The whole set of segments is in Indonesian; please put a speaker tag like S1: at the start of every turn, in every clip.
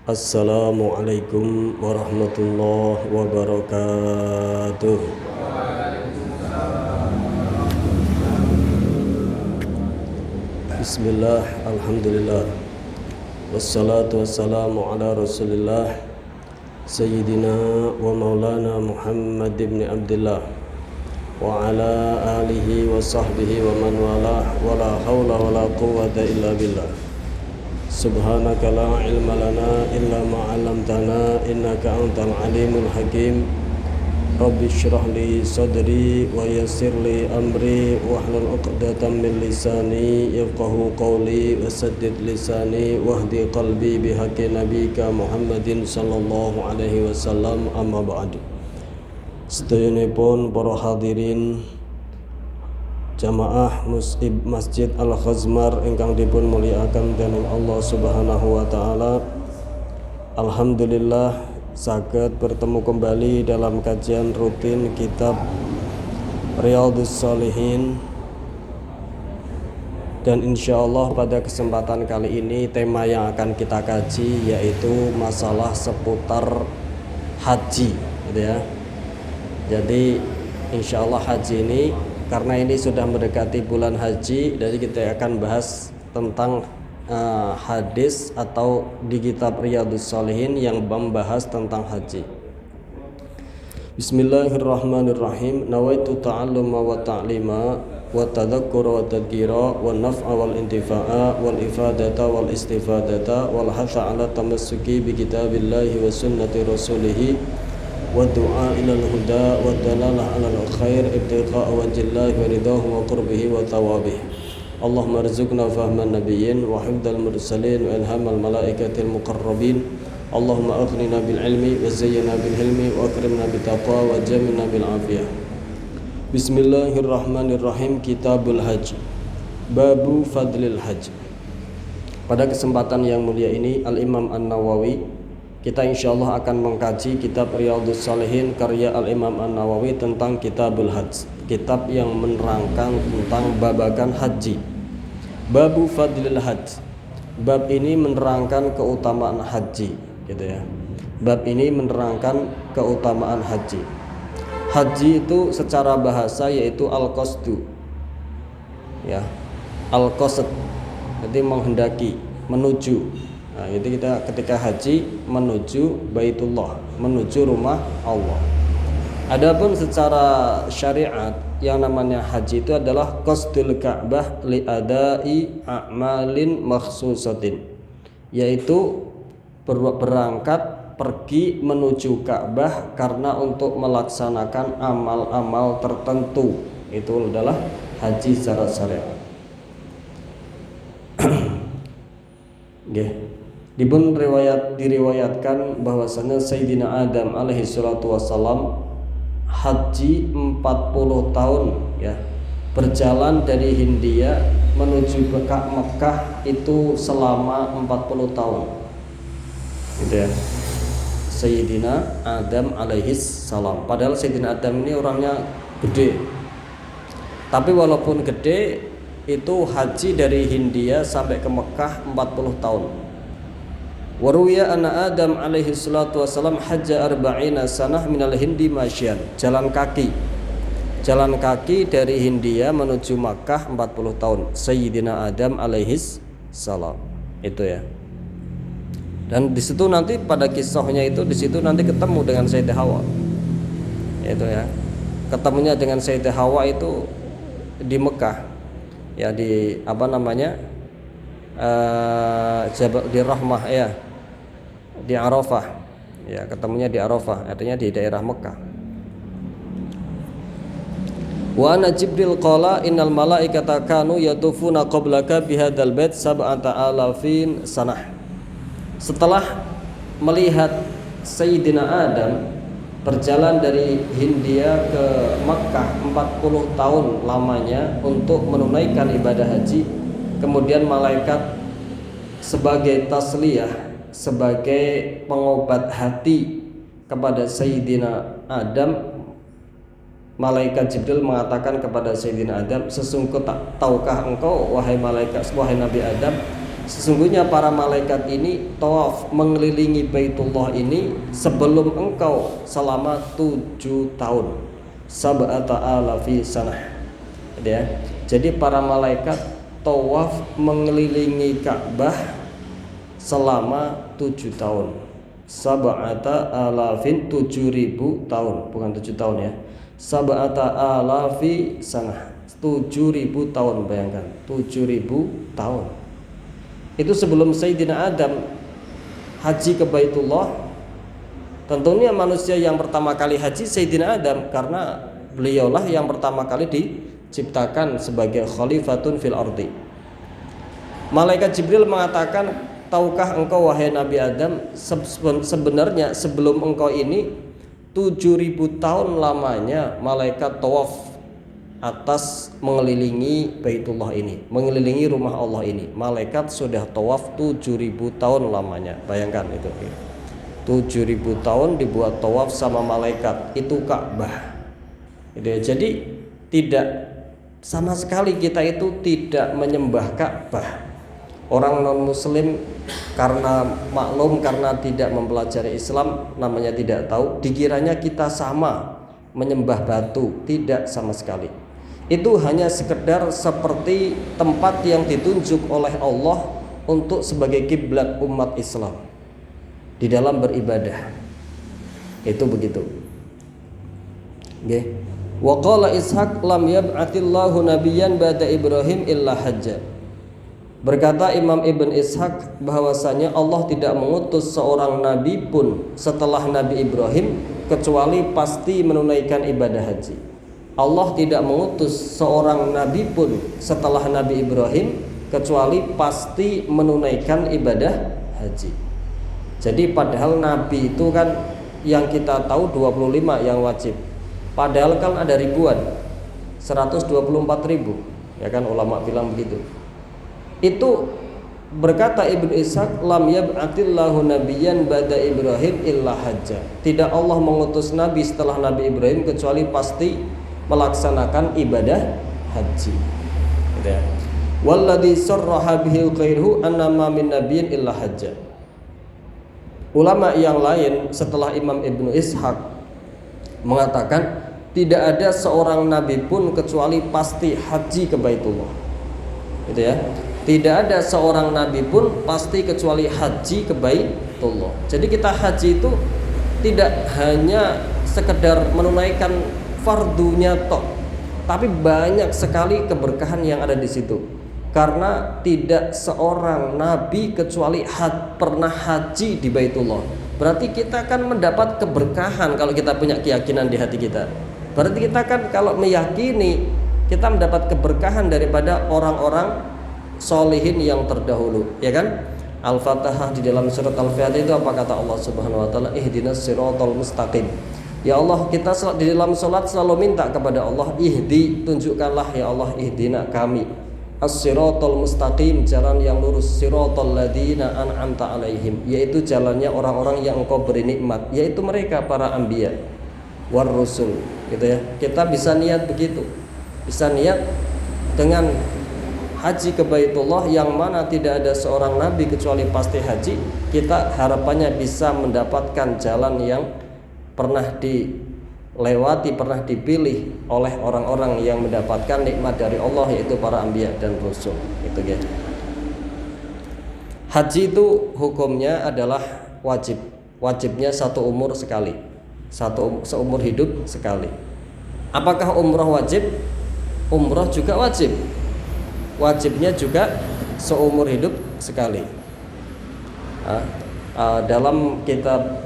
S1: Assalamualaikum warahmatullahi wabarakatuh. Bismillah, alhamdulillah, wassalatu wassalamu ala rasulillah Sayyidina wa maulana Muhammad ibn Abdullah wa ala alihi wa sahbihi wa man walah, wa la hawla wa la quwwata illa billah. Subhanaka la ilma lana illa ma 'allamtana innaka antal alimul hakim. Rabbi shrah li sadri wa yassir li amri wahlul 'uqdatam min lisani yafqahu qawli wasaddid lisani wahdi qalbi bihaqqi nabika Muhammadin sallallahu alaihi wasallam. Amma ba'du. Sedayanipun para hadirin jamaah Masjid Al-Khazmar ingkang dipun mulyakaken dening Allah Subhanahu wa taala. Alhamdulillah saged bertemu kembali dalam kajian rutin kitab Riyadhus Shalihin. Dan insyaallah pada kesempatan kali ini tema yang akan kita kaji yaitu masalah seputar haji, gitu ya. Jadi insyaallah haji ini, karena ini sudah mendekati bulan haji, jadi kita akan bahas tentang hadis atau di kitab Riyadhus Shalihin yang membahas tentang haji. Bismillahirrahmanirrahim. Nawaitu ta'alluma wa ta'lima wa tadhakkura wa tadhkira wa naf'a wal intifa'a wal ifadata wal istifadata wal hatha ala tamassuki bi kitabillahi wa sunnati rasulihi wa du'a ilal huda wa dalalah alal khair ibtiqa'a wajhillahi wa ridahu wa qurbihi wa thawabihi. Allahumma rizukna fahman nabiyyin wa hifdzal mursalin wa ilhamal malaikatil muqarrabin. Allahumma aghnina bil ilmi wa zayyina bil hilmi wa akrimna bit taqwa wa jamilna bil afiyah. Bismillahirrahmanirrahim. Kitabul Hajj. Babu fadlil hajj. Pada kesempatan yang mulia ini Al-Imam An-Nawawi, kita insyaallah akan mengkaji kitab Riyadhus Shalihin karya Al-Imam An-Nawawi tentang Kitabul Hajj, kitab yang menerangkan tentang babakan haji. Babu fadlil hajj. Bab ini menerangkan keutamaan haji, gitu ya. Bab ini menerangkan keutamaan haji. Haji itu secara bahasa yaitu al-qasdu. Ya. Al-qasd. Jadi menghendaki, menuju. Nah, itu kita ketika haji menuju Baitullah, menuju rumah Allah. Adapun secara syariat yang namanya haji itu adalah qasdul Ka'bah li adai a'malin makhsusatin, yaitu berangkat pergi menuju Ka'bah karena untuk melaksanakan amal-amal tertentu. Itu adalah haji secara syariat. Okay. Diriwayatkan bahwasanya Sayyidina Adam alaihi salatu wassalam haji 40 tahun, ya, berjalan dari Hindia menuju Mekah itu selama 40 tahun, gitu ya. Sayyidina Adam alaihi salam, padahal Sayyidina Adam ini orangnya gede, tapi walaupun gede itu haji dari Hindia sampai ke Mekah 40 tahun. Waruya anna Adam alaihi salatu wassalam hajja arba'ina sanah minal Hindi masyan, jalan kaki dari Hindia menuju Makkah 40 tahun Sayyidina Adam alaihi salam, itu ya. Dan di situ nanti pada kisahnya itu di situ nanti ketemu dengan Sayyidah Hawa, itu ya. Ketemunya dengan Sayyidah Hawa itu di Mekah, ya, di apa namanya di Rahmah, ya, di Arafah, ya, ketemunya di Arafah, artinya di daerah Mekah. Wa ana Jibril qala innal malaikata kanu yatufuna qablaka bihadzal bait sab'ata alafin sanah. Setelah melihat Sayyidina Adam berjalan dari Hindia ke Makkah 40 tahun lamanya untuk menunaikan ibadah haji, kemudian malaikat sebagai tasliyah, sebagai pengobat hati kepada Sayyidina Adam, malaikat Jibril mengatakan kepada Sayyidina Adam, sesungguhnya tahukah engkau wahai malaikat, wahai Nabi Adam, Sesungguhnya para malaikat ini tawaf mengelilingi Baitullah ini sebelum engkau selama 7 tahun. Sab'ata alafi sanah. Ya. Jadi para malaikat tawaf mengelilingi Ka'bah selama 7 tahun. Sab'ata alafin 7.000 tahun, bukan 7 tahun ya. Sab'ata alafi sanah. 7.000 tahun, bayangkan 7.000 tahun. Itu sebelum Sayyidina Adam haji ke Baitullah. Tentunya manusia yang pertama kali haji Sayyidina Adam, karena beliaulah yang pertama kali diciptakan sebagai khalifatun fil ardi. Malaikat Jibril mengatakan, tahukah engkau wahai Nabi Adam, sebenarnya sebelum engkau ini 7.000 tahun lamanya malaikat tawaf atas mengelilingi Baitullah ini, mengelilingi rumah Allah ini. Malaikat sudah tawaf 7.000 tahun lamanya. Bayangkan itu. 7.000 tahun dibuat tawaf sama malaikat, itu Ka'bah. Jadi tidak sama sekali kita itu tidak menyembah Ka'bah. Orang non muslim karena maklum, karena tidak mempelajari Islam, namanya tidak tahu, dikiranya kita sama menyembah batu. Tidak sama sekali. Itu hanya sekedar seperti tempat yang ditunjuk oleh Allah untuk sebagai kiblat umat Islam di dalam beribadah. Itu begitu. Nggih. Wa qala Ishaq lam yab'atillahu nabiyyan ba'da Ibrahim illa hajja. Berkata Imam Ibn Ishaq bahwasanya Allah tidak mengutus seorang nabi pun setelah Nabi Ibrahim kecuali pasti menunaikan ibadah haji. Allah tidak mengutus seorang nabi pun setelah Nabi Ibrahim kecuali pasti menunaikan ibadah haji. Jadi padahal nabi itu kan yang kita tahu 25 yang wajib. Padahal kan ada ribuan, 124.000, ya kan, ulama bilang begitu. Itu berkata Ibnu Ishaq, lam yab'atillahu nabiyyan ba'da Ibrahim illa hajja. Tidak Allah mengutus nabi setelah Nabi Ibrahim kecuali pasti melaksanakan ibadah haji. Gitu ya. Walladzi sarraha bihi ghairuhu annama min nabiyyin illa hajja. Ulama yang lain setelah Imam Ibnu Ishaq mengatakan tidak ada seorang nabi pun kecuali pasti haji ke Baitullah. Gitu ya. Tidak ada seorang nabi pun pasti kecuali haji ke Baitullah. Jadi kita haji itu tidak hanya sekedar menunaikan fardunya toh, tapi banyak sekali keberkahan yang ada di situ. Karena tidak seorang nabi kecuali pernah haji di Baitullah. Berarti kita akan mendapat keberkahan kalau kita punya keyakinan di hati kita. Berarti kita kan kalau meyakini kita mendapat keberkahan daripada orang-orang solihin yang terdahulu, ya kan? Al-Fatihah di dalam surat Al-Fatihah itu apa kata Allah Subhanahu wa taala? Ihdinas siratal mustaqim. Ya Allah, kita di dalam sholat selalu minta kepada Allah, ihdi, tunjukkanlah ya Allah, ihdina kami as-siratal mustaqim, jalan yang lurus, siratal ladzina an'amta alaihim, yaitu jalannya orang-orang yang engkau beri nikmat, yaitu mereka para anbiya war rusul, gitu ya. Kita bisa niat begitu, bisa niat dengan haji ke Baitullah yang mana tidak ada seorang nabi kecuali pasti haji. Kita harapannya bisa mendapatkan jalan yang pernah dilewati, pernah dipilih oleh orang-orang yang mendapatkan nikmat dari Allah, yaitu para anbiya dan rasul. Itu guys. Haji itu hukumnya adalah wajib. Wajibnya satu umur sekali. Seumur hidup sekali. Apakah umroh wajib? Umroh juga wajib. Wajibnya juga seumur hidup sekali. Dalam kitab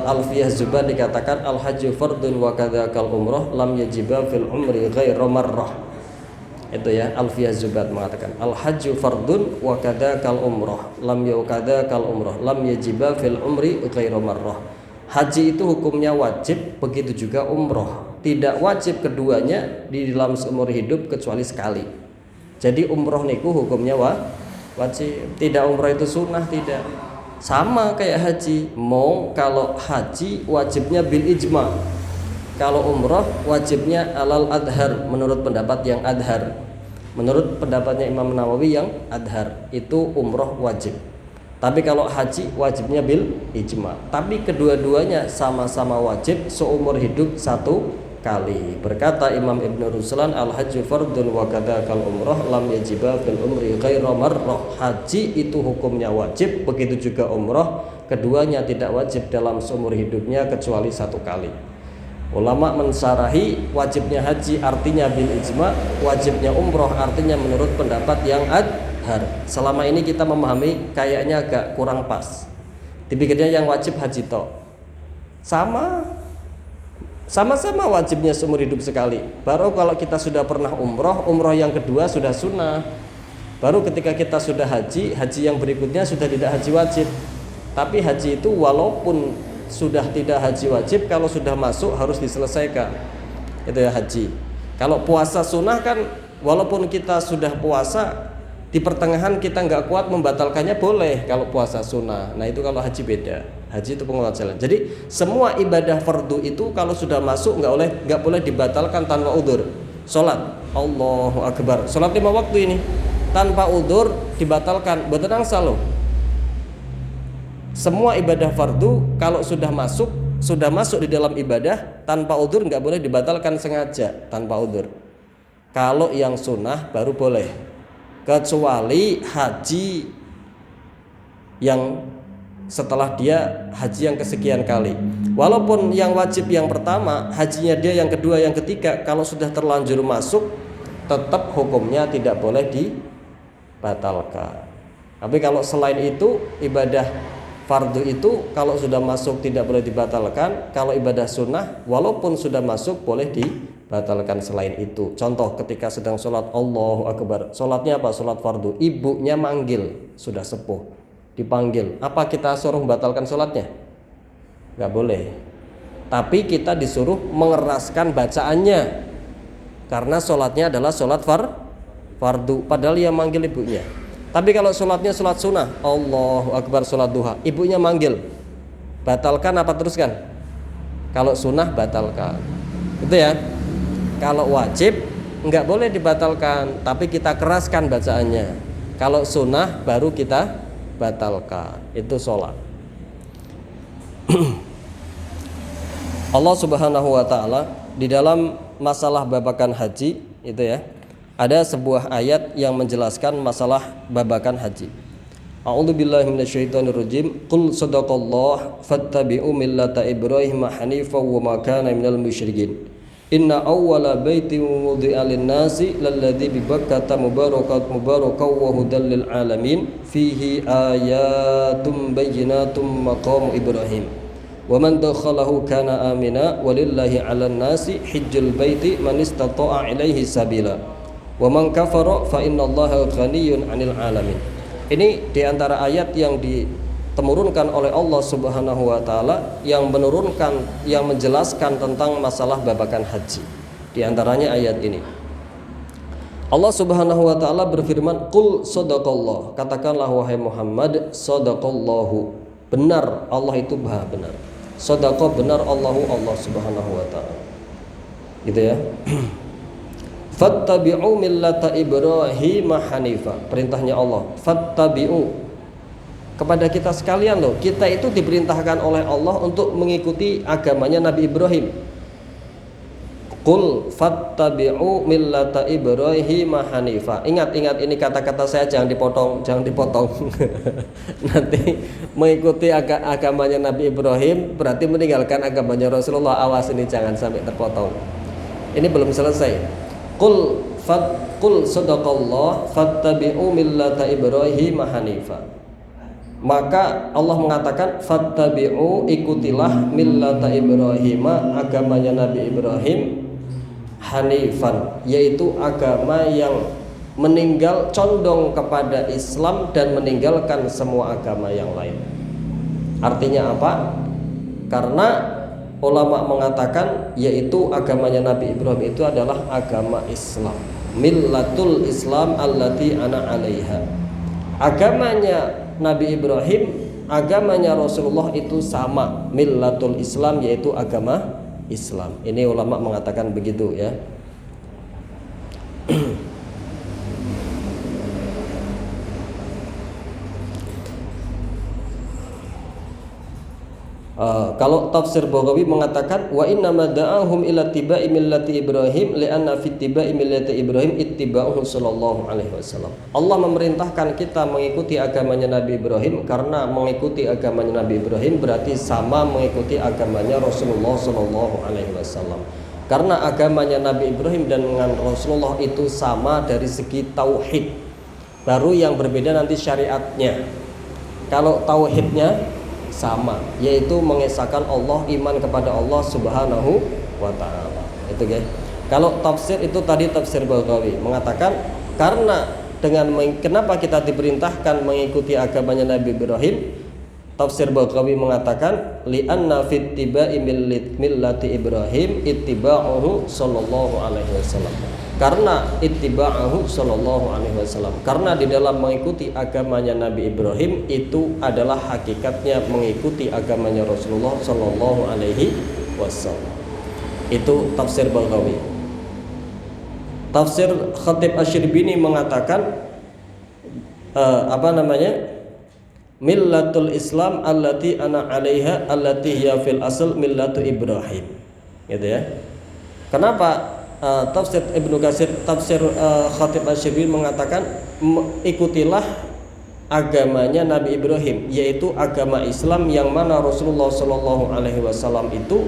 S1: Alfiyah Zubair dikatakan al-hajju fardun wa kadzakal umrah lam yajiba fil umri ghairu marrah. Itu ya, Alfiyah Zubair mengatakan al-hajju fardun wa kadzakal umrah lam yajiba fil umri ghairu marrah. Haji itu hukumnya wajib, begitu juga umroh. Tidak wajib keduanya di dalam seumur hidup kecuali sekali. Jadi umroh niku hukumnya wajib. Tidak umroh itu sunnah, tidak. Sama kayak haji. Mau kalau haji wajibnya bil ijma. Kalau umroh wajibnya alal adhar, menurut pendapat yang adhar. Menurut pendapatnya Imam Nawawi yang adhar, itu umroh wajib. Tapi kalau haji wajibnya bil ijma. Tapi kedua-duanya sama-sama wajib seumur hidup satu kali. Berkata Imam Ibn Ruslan, al-hajju fardun wa kadzakal umroh lam yajiba fil umri ghaira marrah. Haji itu hukumnya wajib, begitu juga umroh. Keduanya tidak wajib dalam seumur hidupnya kecuali satu kali. Ulama mensyarahi wajibnya haji artinya bil ijma, wajibnya umroh artinya menurut pendapat yang adhar. Selama ini kita memahami kayaknya agak kurang pas. Dipikirnya yang wajib haji toh. Sama-sama wajibnya seumur hidup sekali. Baru kalau kita sudah pernah umroh yang kedua sudah sunnah. Baru ketika kita sudah haji yang berikutnya sudah tidak haji wajib. Tapi haji itu walaupun sudah tidak haji wajib, kalau sudah masuk harus diselesaikan. Itu ya haji. Kalau puasa sunnah kan walaupun kita sudah puasa di pertengahan kita nggak kuat membatalkannya boleh kalau puasa sunnah. Nah itu kalau haji beda. Haji itu penguat jalan. Jadi semua ibadah fardu itu kalau sudah masuk nggak boleh dibatalkan tanpa udzur. Salat, Allahu Akbar. Salat 5 waktu ini tanpa udzur dibatalkan. Betul angsa loh. Semua ibadah fardu kalau sudah masuk di dalam ibadah tanpa udzur nggak boleh dibatalkan sengaja tanpa udzur. Kalau yang sunnah baru boleh, kecuali haji yang setelah dia haji yang kesekian kali. Walaupun yang wajib yang pertama, hajinya dia yang kedua, yang ketiga, kalau sudah terlanjur masuk tetap hukumnya tidak boleh dibatalkan. Tapi kalau selain itu ibadah fardu itu kalau sudah masuk tidak boleh dibatalkan. Kalau ibadah sunnah walaupun sudah masuk boleh dibatalkan selain itu. Contoh ketika sedang sholat Allahu Akbar, sholatnya apa? Sholat fardu, ibunya manggil, sudah sepuh dipanggil, apa kita suruh membatalkan sholatnya? Gak boleh. Tapi kita disuruh mengeraskan bacaannya karena sholatnya adalah sholat fardu, padahal yang manggil ibunya. Tapi kalau sholatnya sholat sunnah, Allahu Akbar sholat duha, ibunya manggil, batalkan apa teruskan? Kalau sunnah batalkan. Itu ya. Kalau wajib nggak boleh dibatalkan, tapi kita keraskan bacaannya. Kalau sunnah baru kita batalkan. Itu sholat. Allah Subhanahu wa taala di dalam masalah babakan haji itu ya, ada sebuah ayat yang menjelaskan masalah babakan haji. A'udzubillahi minasyaitonirrajim. Qul sadaqallah fattabi'u millata Ibrahim hanifan wa ma kana minal musyrikin. Inna awwala baitin wudi'a lin-nasi lalladzi bi Bakkata mubarakan wa hudal lil alamin fihi ayatum bayyinatum maqam Ibrahim. Wa man dakhalahu kana amina walillahi 'alan nasi hajjul baiti man istata'a ilaihi sabila. Wa man kafara fa innallaha ghaniyyun 'anil 'alamin. Ini diantara ayat yang ditemurunkan oleh Allah Subhanahu wa taala yang menjelaskan tentang masalah babakan haji. Di antaranya ayat ini. Allah Subhanahu wa taala berfirman, "Qul sadaqallah." Katakanlah wahai Muhammad, sadaqallahu. Benar, Allah itu Maha benar. Shadaqa benar Allah Subhanahu wa taala. Gitu ya. Fattabi'u millata Ibrahim hanifa. Perintahnya Allah, fattabi'u. Kepada kita sekalian loh, kita itu diperintahkan oleh Allah untuk mengikuti agamanya Nabi Ibrahim. Qul fattabi'u millata Ibrahim hanifa. Ingat ini kata-kata saya jangan dipotong. Nanti mengikuti agamanya Nabi Ibrahim berarti meninggalkan agamanya Rasulullah. Awas ini jangan sampai terpotong. Ini belum selesai. Qul sadaqallah fattabi'u millata Ibrahim hanifa. Maka Allah mengatakan fattabi'u, ikutilah millata Ibrahim, agamanya Nabi Ibrahim, hanifan, yaitu agama yang meninggal condong kepada Islam dan meninggalkan semua agama yang lain. Artinya apa? Karena ulama mengatakan yaitu agamanya Nabi Ibrahim itu adalah agama Islam, millatul Islam allati ana 'alaiha. Agamanya Nabi Ibrahim, agamanya Rasulullah itu sama, millatul Islam, yaitu agama Islam. Ini ulama mengatakan begitu ya. Kalau tafsir Baghawi mengatakan wa inna ma da'ahum ila tiba'i millati Ibrahim li'anna fi tiba'i millati Ibrahim ittiba'uhu sallallahu alaihi wasallam. Allah memerintahkan kita mengikuti agamanya Nabi Ibrahim karena mengikuti agamanya Nabi Ibrahim berarti sama mengikuti agamanya Rasulullah sallallahu alaihi wasallam. Karena agamanya Nabi Ibrahim dan dengan Rasulullah itu sama dari segi tauhid. Baru yang berbeda nanti syariatnya. Kalau tauhidnya sama, yaitu mengesahkan Allah, iman kepada Allah Subhanahu wa taala. Itu guys. Kalau tafsir itu tadi tafsir Baghawi mengatakan karena kenapa kita diperintahkan mengikuti agamanya Nabi Ibrahim? Tafsir Baghawi mengatakan li'anna fit tiba'i millati Ibrahim ittiba'uhu sallallahu alaihi wasallam. Karena ittiba'uhu sallallahu alaihi wasallam. Karena di dalam mengikuti agamanya Nabi Ibrahim itu adalah hakikatnya mengikuti agamanya Rasulullah sallallahu alaihi wasallam. Itu tafsir Baghawi. Tafsir Khatib Asy-Syirbini mengatakan millatul Islam allati ana 'alaiha allati hiya fil asl millatu Ibrahim. Gitu ya. Kenapa tafsir Ibnu Katsir, tafsir Khatib Asy-Syirbini mengatakan ikutilah agamanya Nabi Ibrahim, yaitu agama Islam yang mana Rasulullah sallallahu alaihi wasallam itu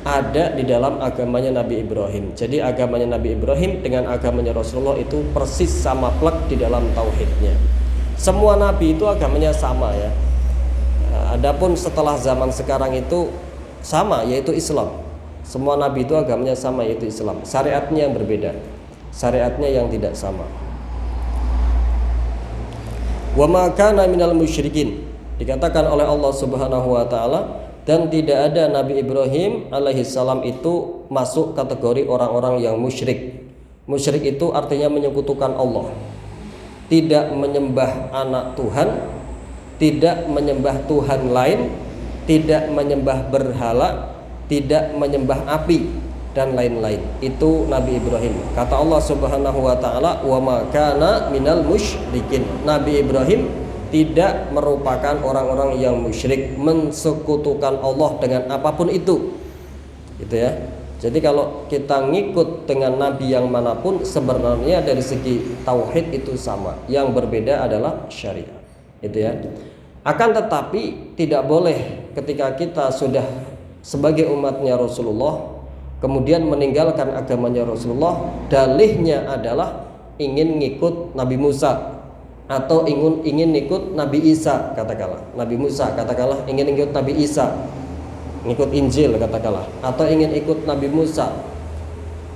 S1: ada di dalam agamanya Nabi Ibrahim. Jadi agamanya Nabi Ibrahim dengan agamanya Rasulullah itu persis sama plek di dalam tauhidnya. Semua nabi itu agamanya sama ya. Adapun setelah zaman sekarang itu sama, yaitu Islam. Semua nabi itu agamanya sama, yaitu Islam. Syariatnya yang berbeda, syariatnya yang tidak sama. Wa ma kana minal musyrikin, dikatakan oleh Allah Subhanahu wa taala, dan tidak ada Nabi Ibrahim alaihi salam itu masuk kategori orang-orang yang musyrik. Musyrik itu artinya menyekutukan Allah. Tidak menyembah anak Tuhan, tidak menyembah Tuhan lain, tidak menyembah berhala, tidak menyembah api dan lain-lain. Itu Nabi Ibrahim. Kata Allah Subhanahu wa taala, "Wa ma kana minal musyrikin." Nabi Ibrahim tidak merupakan orang-orang yang musyrik, mensekutukan Allah dengan apapun itu. Gitu ya. Jadi kalau kita ngikut dengan nabi yang manapun sebenarnya dari segi tauhid itu sama. Yang berbeda adalah syariat. Itu ya. Akan tetapi tidak boleh ketika kita sudah sebagai umatnya Rasulullah kemudian meninggalkan agamanya Rasulullah, dalihnya adalah ingin ngikut Nabi Musa atau ingin ngikut Nabi Isa katakanlah. Nabi Musa katakanlah ingin ngikut Nabi Isa, ngikut Injil katakanlah, atau ingin ikut Nabi Musa,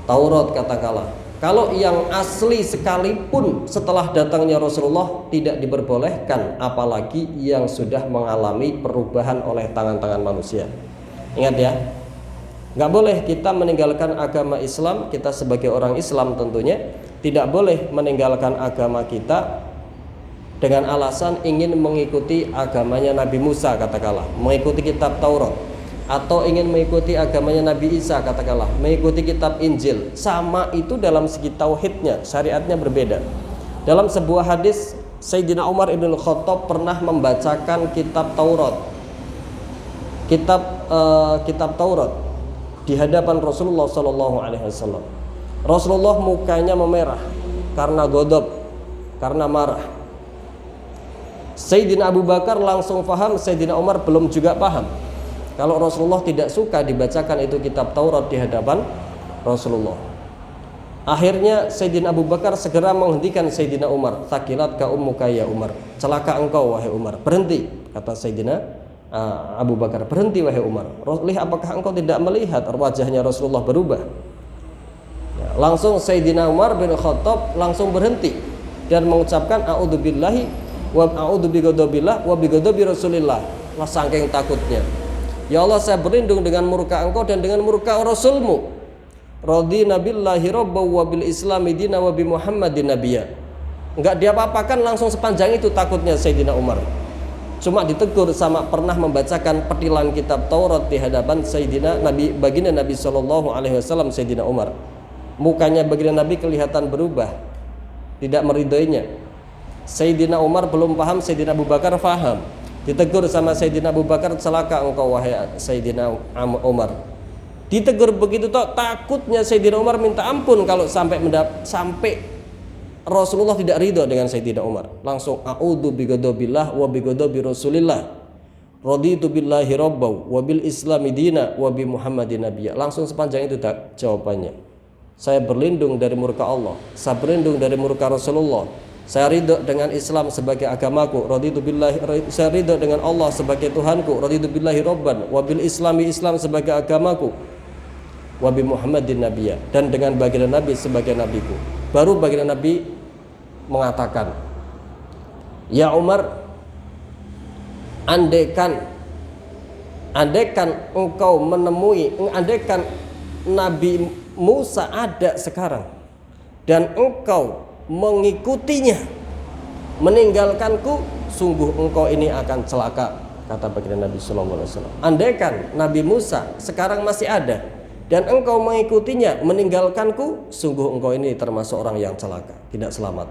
S1: Taurat katakanlah. Kalau yang asli sekalipun setelah datangnya Rasulullah tidak diperbolehkan, apalagi yang sudah mengalami perubahan oleh tangan-tangan manusia. Ingat ya, nggak boleh kita meninggalkan agama Islam, kita sebagai orang Islam tentunya tidak boleh meninggalkan agama kita dengan alasan ingin mengikuti agamanya Nabi Musa katakanlah, mengikuti kitab Taurat, atau ingin mengikuti agamanya Nabi Isa katakanlah, mengikuti kitab Injil. Sama itu dalam segi tauhidnya, syariatnya berbeda. Dalam sebuah hadis, Sayyidina Umar ibn Khattab pernah membacakan kitab Taurat, kitab Taurat di hadapan Rasulullah SAW. Rasulullah mukanya memerah karena godop, karena marah. Sayyidina Abu Bakar langsung paham, Sayyidina Umar belum juga paham. Kalau Rasulullah tidak suka dibacakan itu kitab Taurat di hadapan Rasulullah. Akhirnya Sayyidina Abu Bakar segera menghentikan Sayyidina Umar. "Thaqilat ka ummuka ya Umar." Celaka engkau wahai Umar. Berhenti, kata Sayyidina Abu Bakar. Berhenti wahai Umar. Apakah engkau tidak melihat wajahnya Rasulullah berubah? Ya, langsung Sayyidina Umar bin Khattab langsung berhenti dan mengucapkan a'udzubillahi wa a'udzu bighadabillah wa bighadabi Rasulillah. Lah saking takutnya. Ya Allah, saya berlindung dengan murka engkau dan dengan murka Rasulmu. Radina billahi rabban wa bil islami dina wa bi Muhammadin nabiyya. Enggak diapa-apakan, langsung sepanjang itu takutnya Sayyidina Umar. Cuma ditegur sama pernah membacakan petilan kitab Taurat di hadapan Sayyidina Nabi, baginda Nabi sallallahu alaihi wasallam, Sayyidina Umar. Mukanya baginda Nabi kelihatan berubah, tidak meridhoinya. Sayyidina Umar belum paham, Sayyidina Abu Bakar paham. Ditegur sama Sayyidina Abu Bakar, celaka engkau wahai Sayyidina Umar. Ditegur begitu toh, takutnya Sayyidina Umar minta ampun kalau sampai Rasulullah tidak ridho dengan Sayyidina Umar. Langsung a'udzu bighadabillah wa bighadabi Rasulillah. Raditu billahi rabbaw wa bil islami dina wa bi Muhammadin nabiyya. Langsung sepanjang itu jawabannya. Saya berlindung dari murka Allah, saya berlindung dari murka Rasulullah. Saya ridho dengan Islam sebagai agamaku, raditu billahi, saya ridho dengan Allah sebagai Tuhanku, raditu billahi rabban wa bil islami, Islam sebagai agamaku, wa bi Muhammadin nabiyya, dan dengan baginda Nabi sebagai nabiku. Baru baginda Nabi mengatakan, ya Umar, andaikan engkau menemui, andaikan Nabi Musa ada sekarang dan engkau mengikutinya, meninggalkanku, sungguh engkau ini akan celaka, kata baginda Nabi sallallahu alaihi wasallam. Andaikan Nabi Musa sekarang masih ada dan engkau mengikutinya, meninggalkanku, sungguh engkau ini termasuk orang yang celaka, tidak selamat.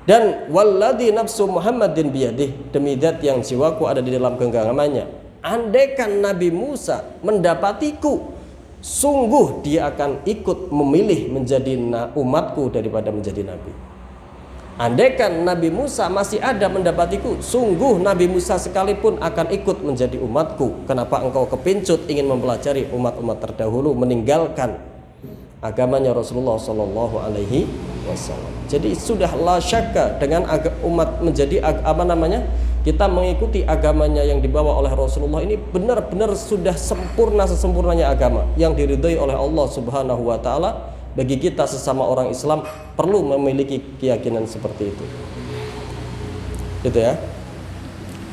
S1: Dan walladzi nafsu Muhammadin biyadih, demi zat yang jiwaku ada di dalam genggamannya, andaikan Nabi Musa mendapatiku, sungguh dia akan ikut memilih menjadi umatku daripada menjadi nabi. Andaikan Nabi Musa masih ada mendapatiku, sungguh Nabi Musa sekalipun akan ikut menjadi umatku. Kenapa engkau kepincut ingin mempelajari umat-umat terdahulu, meninggalkan agamanya Rasulullah Shallallahu Alaihi Wasallam? Jadi sudah la syakka dengan umat menjadi kita mengikuti agamanya yang dibawa oleh Rasulullah ini benar-benar sudah sempurna sesempurnanya agama yang diridhai oleh Allah Subhanahu Wa Taala. Bagi kita sesama orang Islam perlu memiliki keyakinan seperti itu. Gitu ya.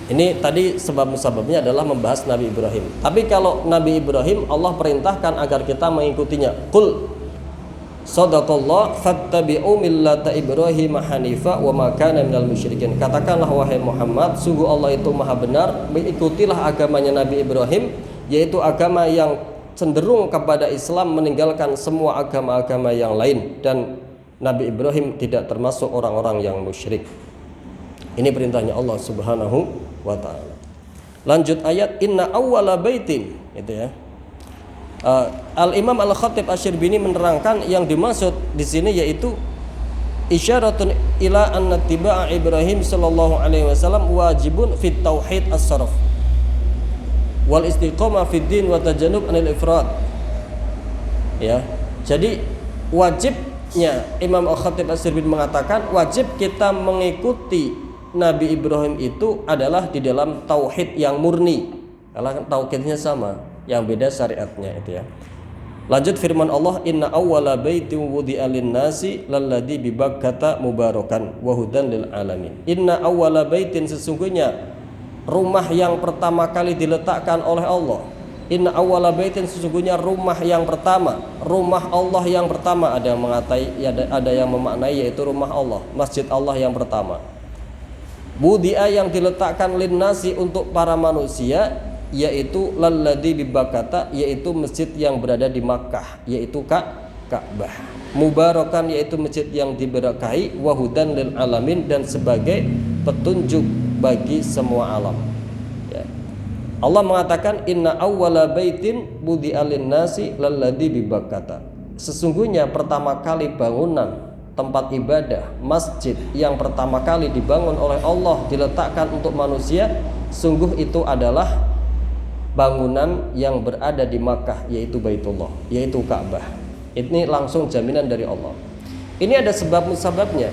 S1: Ini tadi sebab-sebabnya adalah membahas Nabi Ibrahim. Tapi kalau Nabi Ibrahim Allah perintahkan agar kita mengikutinya. Qul sadaqallah fattabi'u millata Ibrahim hanifa wa ma kana minal musyrikin. Katakanlah wahai Muhammad, sungguh Allah itu maha benar, mengikutilah agamanya Nabi Ibrahim, yaitu agama yang cenderung kepada Islam, meninggalkan semua agama-agama yang lain, dan Nabi Ibrahim tidak termasuk orang-orang yang musyrik. Ini perintahnya Allah Subhanahu wa taala. Lanjut ayat, inna awwala baitin, itu ya. Al-Imam Al-Khatib Asy-Syirbini menerangkan yang dimaksud di sini yaitu isyaratun ila anna tiba'a Ibrahim sallallahu alaihi wasallam wajibun fit tauhid as-sarf wal istiqamah fid din wa tajannub anil ifrad. Ya. Jadi wajibnya Imam Al-Khatib Asy-Syirbini mengatakan wajib kita mengikuti Nabi Ibrahim itu adalah di dalam tauhid yang murni. Kalau tauhidnya sama, yang beda syariatnya itu ya. Lanjut firman Allah, inna awwala baitin wudi'a lin-nasi lalladzi bi Bakkata mubarakan wa hudan lil alamin. Inna awwala baitin, sesungguhnya rumah yang pertama kali diletakkan oleh Allah. Inna awwala baitin, sesungguhnya rumah yang pertama, rumah Allah yang pertama. Ada yang ada yang memaknai yaitu rumah Allah, masjid Allah yang pertama. Budi'a, yang diletakkan lin-nasi untuk para manusia, yaitu lalladzi bi Bakkata, yaitu masjid yang berada di Makkah, yaitu Ka'bah. Mubarakan, yaitu masjid yang diberkahi, wa hudan lil alamin, dan sebagai petunjuk bagi semua alam. Ya. Allah mengatakan inna awwala baitin budi'a lin-nasi lalladzi bi Bakkata. Sesungguhnya pertama kali bangunan tempat ibadah, masjid yang pertama kali dibangun oleh Allah, diletakkan untuk manusia, sungguh itu adalah bangunan yang berada di Makkah, yaitu Baitullah, yaitu Ka'bah. Ini langsung jaminan dari Allah. Ini ada sebab-musababnya.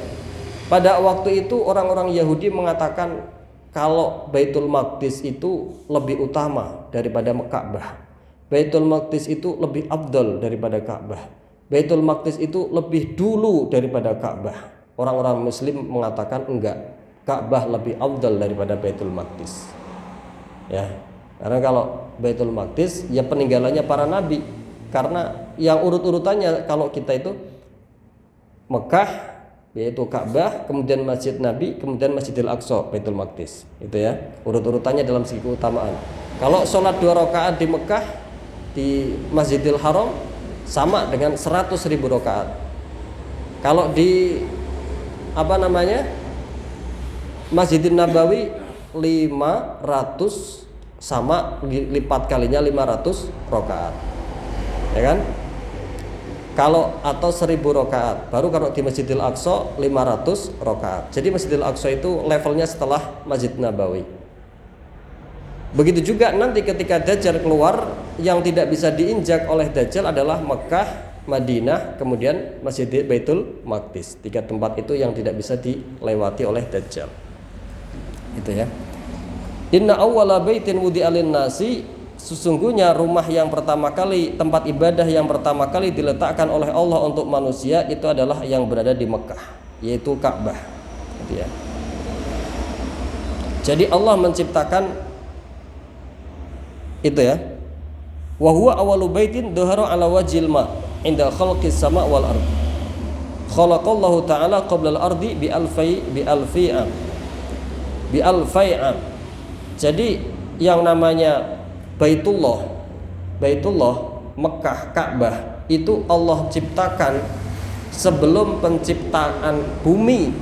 S1: Pada waktu itu orang-orang Yahudi mengatakan kalau Baitul Maqdis itu lebih utama daripada Ka'bah. Baitul Maqdis itu lebih afdal daripada Ka'bah. Baitul Maqdis itu lebih dulu daripada Ka'bah. Orang-orang Muslim mengatakan enggak, Ka'bah lebih afdal daripada Baitul Maqdis. Ya, karena kalau Baitul Maqdis ya peninggalannya para nabi. Karena yang urut-urutannya kalau kita itu Mekah, yaitu Ka'bah, kemudian Masjid Nabi, kemudian Masjidil Aqsa, Baitul Maqdis. Itu ya, urut-urutannya dalam segi keutamaan. Kalau sholat 2 rakaat di Mekah, di Masjidil Haram sama dengan 100.000 rakaat. Kalau di Masjidil Nabawi 500 sama lipat kalinya 500 rakaat. Ya kan? Kalau atau 1000 rakaat. Baru kalau di Masjidil Aqsa 500 rakaat. Jadi Masjidil Aqsa itu levelnya setelah Masjid Nabawi. Begitu juga nanti ketika Dajjal keluar, yang tidak bisa diinjak oleh Dajjal adalah Mekah, Madinah, kemudian Masjid Baitul Maqdis. 3 tempat itu yang tidak bisa dilewati oleh Dajjal. Itu ya. Inna awwala baitin wudi'a lin-nasi, sesungguhnya rumah yang pertama kali, tempat ibadah yang pertama kali diletakkan oleh Allah untuk manusia itu adalah yang berada di Mekah, yaitu Ka'bah. Gitu ya. Jadi Allah menciptakan itu ya. Wa huwa awwalu baitin dhahara 'ala wajhil ma' inda khalqis sama' wal ard. Khalaqallahu ta'ala qabla al-ardi bi alfai'am. Jadi yang namanya Baitullah Mekah, Ka'bah itu Allah ciptakan sebelum penciptaan bumi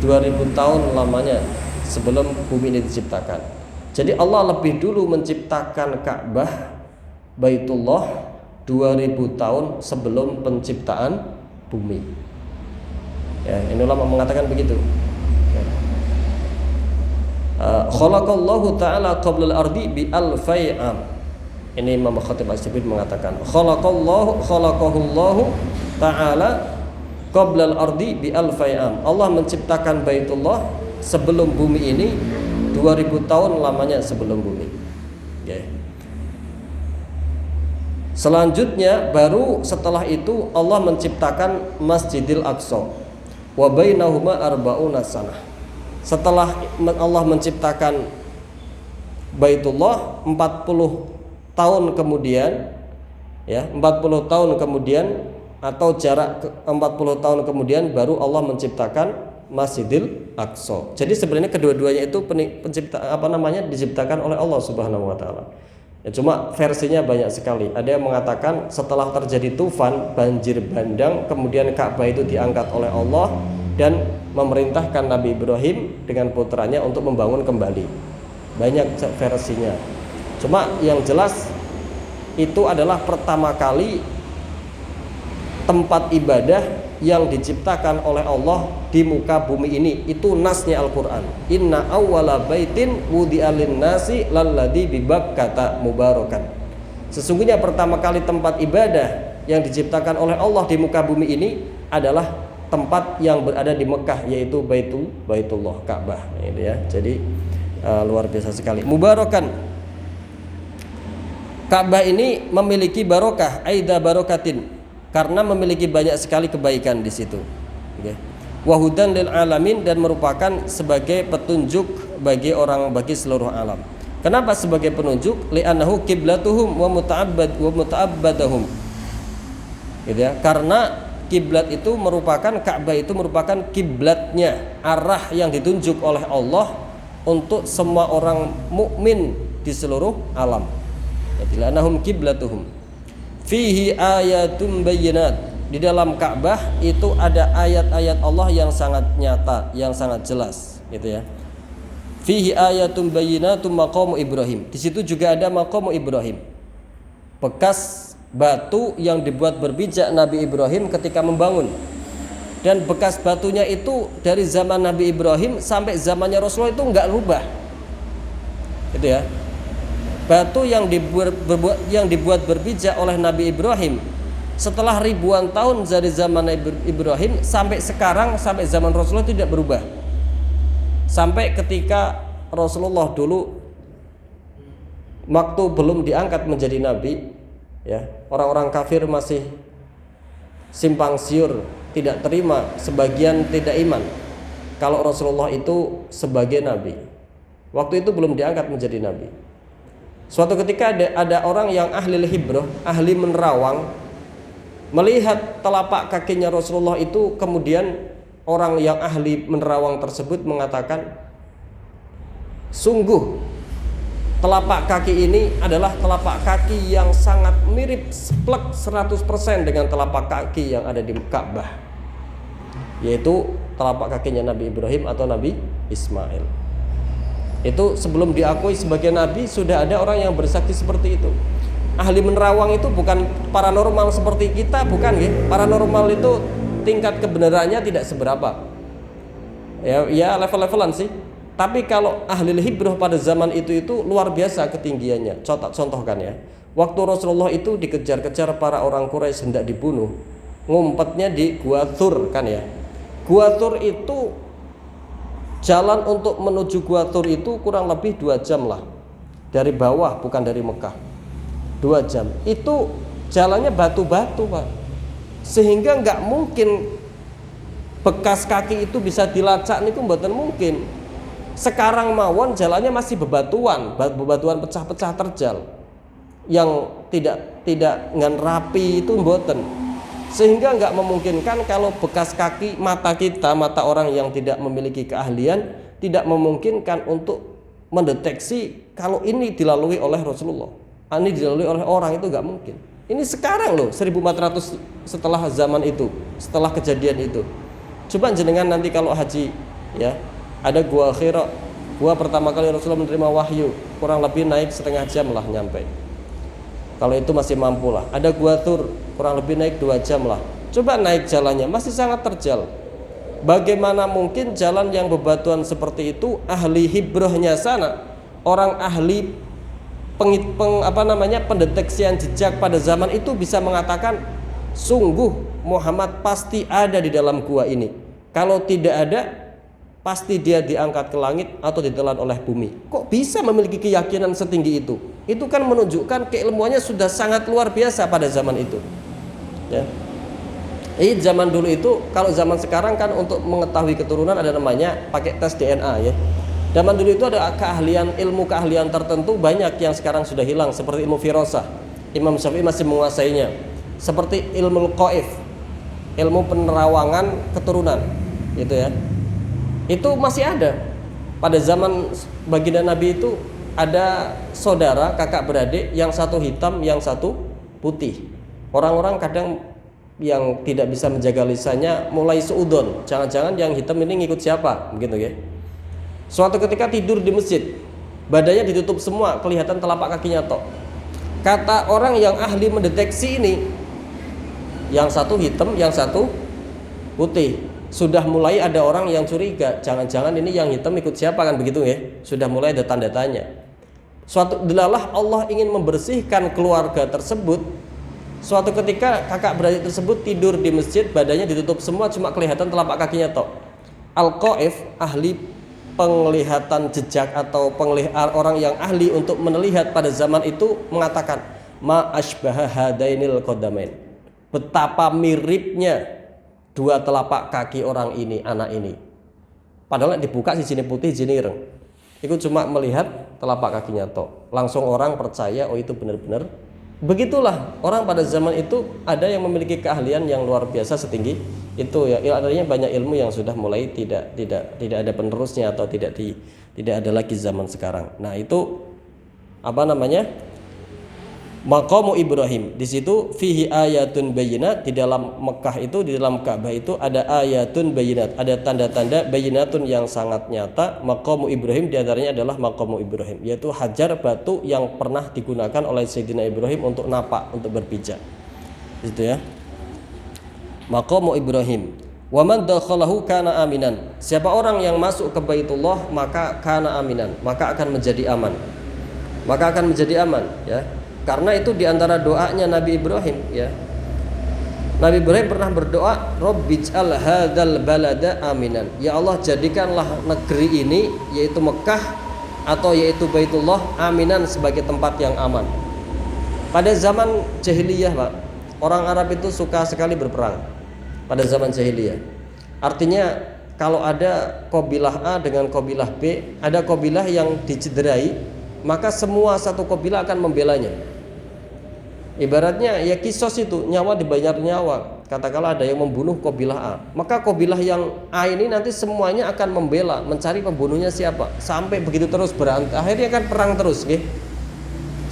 S1: 2000 tahun lamanya sebelum bumi ini diciptakan. Jadi Allah lebih dulu menciptakan Ka'bah, Baitullah 2000 tahun sebelum penciptaan bumi. Ya, ini ulama mengatakan begitu. Ya. Khalaqallahu ta'ala qabla al-ardi bi alfai'am. Ini Imam Khatib As-Sibit mengatakan khalaqahullahu ta'ala qabla al-ardi bi alfai'am. Allah menciptakan Baitullah sebelum bumi ini 2000 tahun lamanya sebelum bumi. Okay. Selanjutnya baru setelah itu Allah menciptakan Masjidil Aqsa. Wa bainahuma arba'una sanah. Setelah Allah menciptakan Baitullah 40 tahun kemudian, ya, 40 tahun kemudian atau jarak 40 tahun kemudian baru Allah menciptakan Masjidil Aqsa. Jadi sebenarnya kedua-duanya itu diciptakan oleh Allah Subhanahu wa taala. Ya, cuma versinya banyak sekali. Ada yang mengatakan setelah terjadi tufan, banjir bandang, kemudian Ka'bah itu diangkat oleh Allah dan memerintahkan Nabi Ibrahim dengan putranya untuk membangun kembali. Banyak versinya. Cuma yang jelas itu adalah pertama kali tempat ibadah yang diciptakan oleh Allah di muka bumi ini. Itu nasnya Al-Quran. Inna awwala baitin wudi'a lin-nasi lalladzi bi Bakkata mubarakan. Sesungguhnya pertama kali tempat ibadah yang diciptakan oleh Allah di muka bumi ini adalah tempat yang berada di Mekah, yaitu Baitullah, Ka'bah. Ini ya. Jadi luar biasa sekali. Mubarakan. Ka'bah ini memiliki barokah, aida barokatin, karena memiliki banyak sekali kebaikan di situ. Okay. Wahudan lil alamin, dan merupakan sebagai petunjuk bagi seluruh alam. Kenapa sebagai penunjuk? Li'annahu kiblatuhum wa muta'abbadahum. Gitu ya. Karena kiblat itu merupakan, Ka'bah itu merupakan kiblatnya, arah yang ditunjuk oleh Allah untuk semua orang mukmin di seluruh alam. Li'annahum kiblatuhum. Fihi ayatun bayyinat. Di dalam Ka'bah itu ada ayat-ayat Allah yang sangat nyata, yang sangat jelas, gitu ya. Fihi ayatun bayyinatun maqamu Ibrahim. Di situ juga ada maqamu Ibrahim. Bekas batu yang dibuat berpijak Nabi Ibrahim ketika membangun. Dan bekas batunya itu dari zaman Nabi Ibrahim sampai zamannya Rasulullah itu enggak rubah. Gitu ya. Batu yang dibuat berpijak oleh Nabi Ibrahim setelah ribuan tahun dari zaman Ibrahim sampai sekarang, sampai zaman Rasulullah tidak berubah. Sampai ketika Rasulullah dulu waktu belum diangkat menjadi nabi, ya, orang-orang kafir masih simpang siur, tidak terima, sebagian tidak iman kalau Rasulullah itu sebagai nabi. Waktu itu belum diangkat menjadi nabi. Suatu ketika ada orang yang ahli hibrah, ahli menerawang, melihat telapak kakinya Rasulullah itu, kemudian orang yang ahli menerawang tersebut mengatakan, sungguh telapak kaki ini adalah telapak kaki yang sangat mirip seplek 100% dengan telapak kaki yang ada di Ka'bah, yaitu telapak kakinya Nabi Ibrahim atau Nabi Ismail. Itu sebelum diakui sebagai nabi sudah ada orang yang bersaksi seperti itu. Ahli menerawang itu bukan paranormal seperti kita, bukan ya. Paranormal itu tingkat kebenarannya tidak seberapa. Ya level-levelan sih. Tapi kalau ahli hibrah pada zaman itu luar biasa ketinggiannya. Contohkan ya. Waktu Rasulullah itu dikejar-kejar para orang Quraisy hendak dibunuh, ngumpetnya di Gua Thur kan ya. Gua Thur itu jalan untuk menuju Gua Thur itu kurang lebih 2 jam lah. Dari bawah, bukan dari Mekah. 2 jam. Itu jalannya batu-batu, Pak. Sehingga nggak mungkin bekas kaki itu bisa dilacak niku mboten mungkin. Sekarang mawon jalannya masih bebatuan pecah-pecah terjal yang tidak ngan rapi itu mboten. Sehingga nggak memungkinkan kalau bekas kaki mata orang yang tidak memiliki keahlian tidak memungkinkan untuk mendeteksi kalau ini dilalui oleh Rasulullah. Ini dilalui oleh orang itu nggak mungkin. Ini sekarang loh 1400 setelah zaman itu, setelah kejadian itu. Coba jenengan nanti kalau haji ya, ada Gua Hira, gua pertama kali Rasulullah menerima wahyu, kurang lebih naik setengah jam lah nyampe. Kalau itu masih mampu lah. Ada Gua Thur, kurang lebih naik 2 jam lah. Coba naik jalannya masih sangat terjal. Bagaimana mungkin jalan yang bebatuan seperti itu ahli hibrahnya sana, orang ahli pendeteksian jejak pada zaman itu bisa mengatakan sungguh Muhammad pasti ada di dalam gua ini. Kalau tidak ada, pasti dia diangkat ke langit atau ditelan oleh bumi. Kok bisa memiliki keyakinan setinggi itu? Itu kan menunjukkan keilmuannya sudah sangat luar biasa pada zaman itu. Ya. Zaman dulu itu, kalau zaman sekarang kan untuk mengetahui keturunan ada namanya pakai tes DNA ya. Zaman dulu itu ada ilmu keahlian tertentu banyak yang sekarang sudah hilang, seperti ilmu firasah. Imam Syafi'i masih menguasainya. Seperti ilmu qaif, ilmu penerawangan keturunan, gitu ya. Itu masih ada. Pada zaman baginda Nabi itu ada saudara, kakak beradik, yang satu hitam, yang satu putih. Orang-orang kadang yang tidak bisa menjaga lisannya mulai seudon. Jangan-jangan yang hitam ini ngikut siapa, begitu ya. Suatu ketika tidur di masjid, badannya ditutup semua, kelihatan telapak kakinya tok. Kata orang yang ahli mendeteksi ini, yang satu hitam, yang satu putih. Sudah mulai ada orang yang curiga, jangan-jangan ini yang hitam ikut siapa kan begitu ya. Sudah mulai ada tanda tanya. Suatu delalah Allah ingin membersihkan keluarga tersebut. Suatu ketika kakak beradik tersebut tidur di masjid, badannya ditutup semua, cuma kelihatan telapak kakinya tok. Al-Qaif, ahli penglihatan jejak atau orang yang ahli untuk melihat pada zaman itu mengatakan ma asbaha hadainil qadamain. Betapa miripnya dua telapak kaki orang ini, anak ini. Padahal dibuka si sini putih, sini ireng. Itu cuma melihat telapak kakinya tok. Langsung orang percaya, oh itu benar-benar. Begitulah orang pada zaman itu ada yang memiliki keahlian yang luar biasa setinggi itu ya. Adanya banyak ilmu yang sudah mulai tidak ada penerusnya atau tidak ada lagi zaman sekarang. Nah, itu apa namanya? Maqamu Ibrahim. Di situ fihi ayatun bayyinat, di dalam Mekah itu, di dalam Ka'bah itu ada ayatun bayyinat, ada tanda-tanda bayyinatun yang sangat nyata. Maqamu Ibrahim di antaranya adalah maqamu Ibrahim, yaitu hajar batu yang pernah digunakan oleh Sayyidina Ibrahim untuk napak, untuk berpijak. Itu ya. Maqamu Ibrahim. Wa man dakhalahu kana aminan. Siapa orang yang masuk ke Baitullah maka kana aminan, maka akan menjadi aman. Maka akan menjadi aman, ya. Karena itu diantara doanya Nabi Ibrahim ya. Nabi Ibrahim pernah berdoa, Rabbij'al hadzal balada aminan. Ya Allah, jadikanlah negeri ini, yaitu Mekah atau yaitu Baitullah, aminan, sebagai tempat yang aman. Pada zaman jahiliyah, Pak, orang Arab itu suka sekali berperang. Pada zaman jahiliyah. Artinya kalau ada kabilah A dengan kabilah B, ada kabilah yang dicederai, maka semua satu kabilah akan membelanya. Ibaratnya ya kisos itu, nyawa dibayar nyawa. Katakanlah ada yang membunuh kabilah A, maka kabilah yang A ini nanti semuanya akan membela, mencari pembunuhnya siapa, sampai begitu terus berantem. Akhirnya kan perang terus, gitu.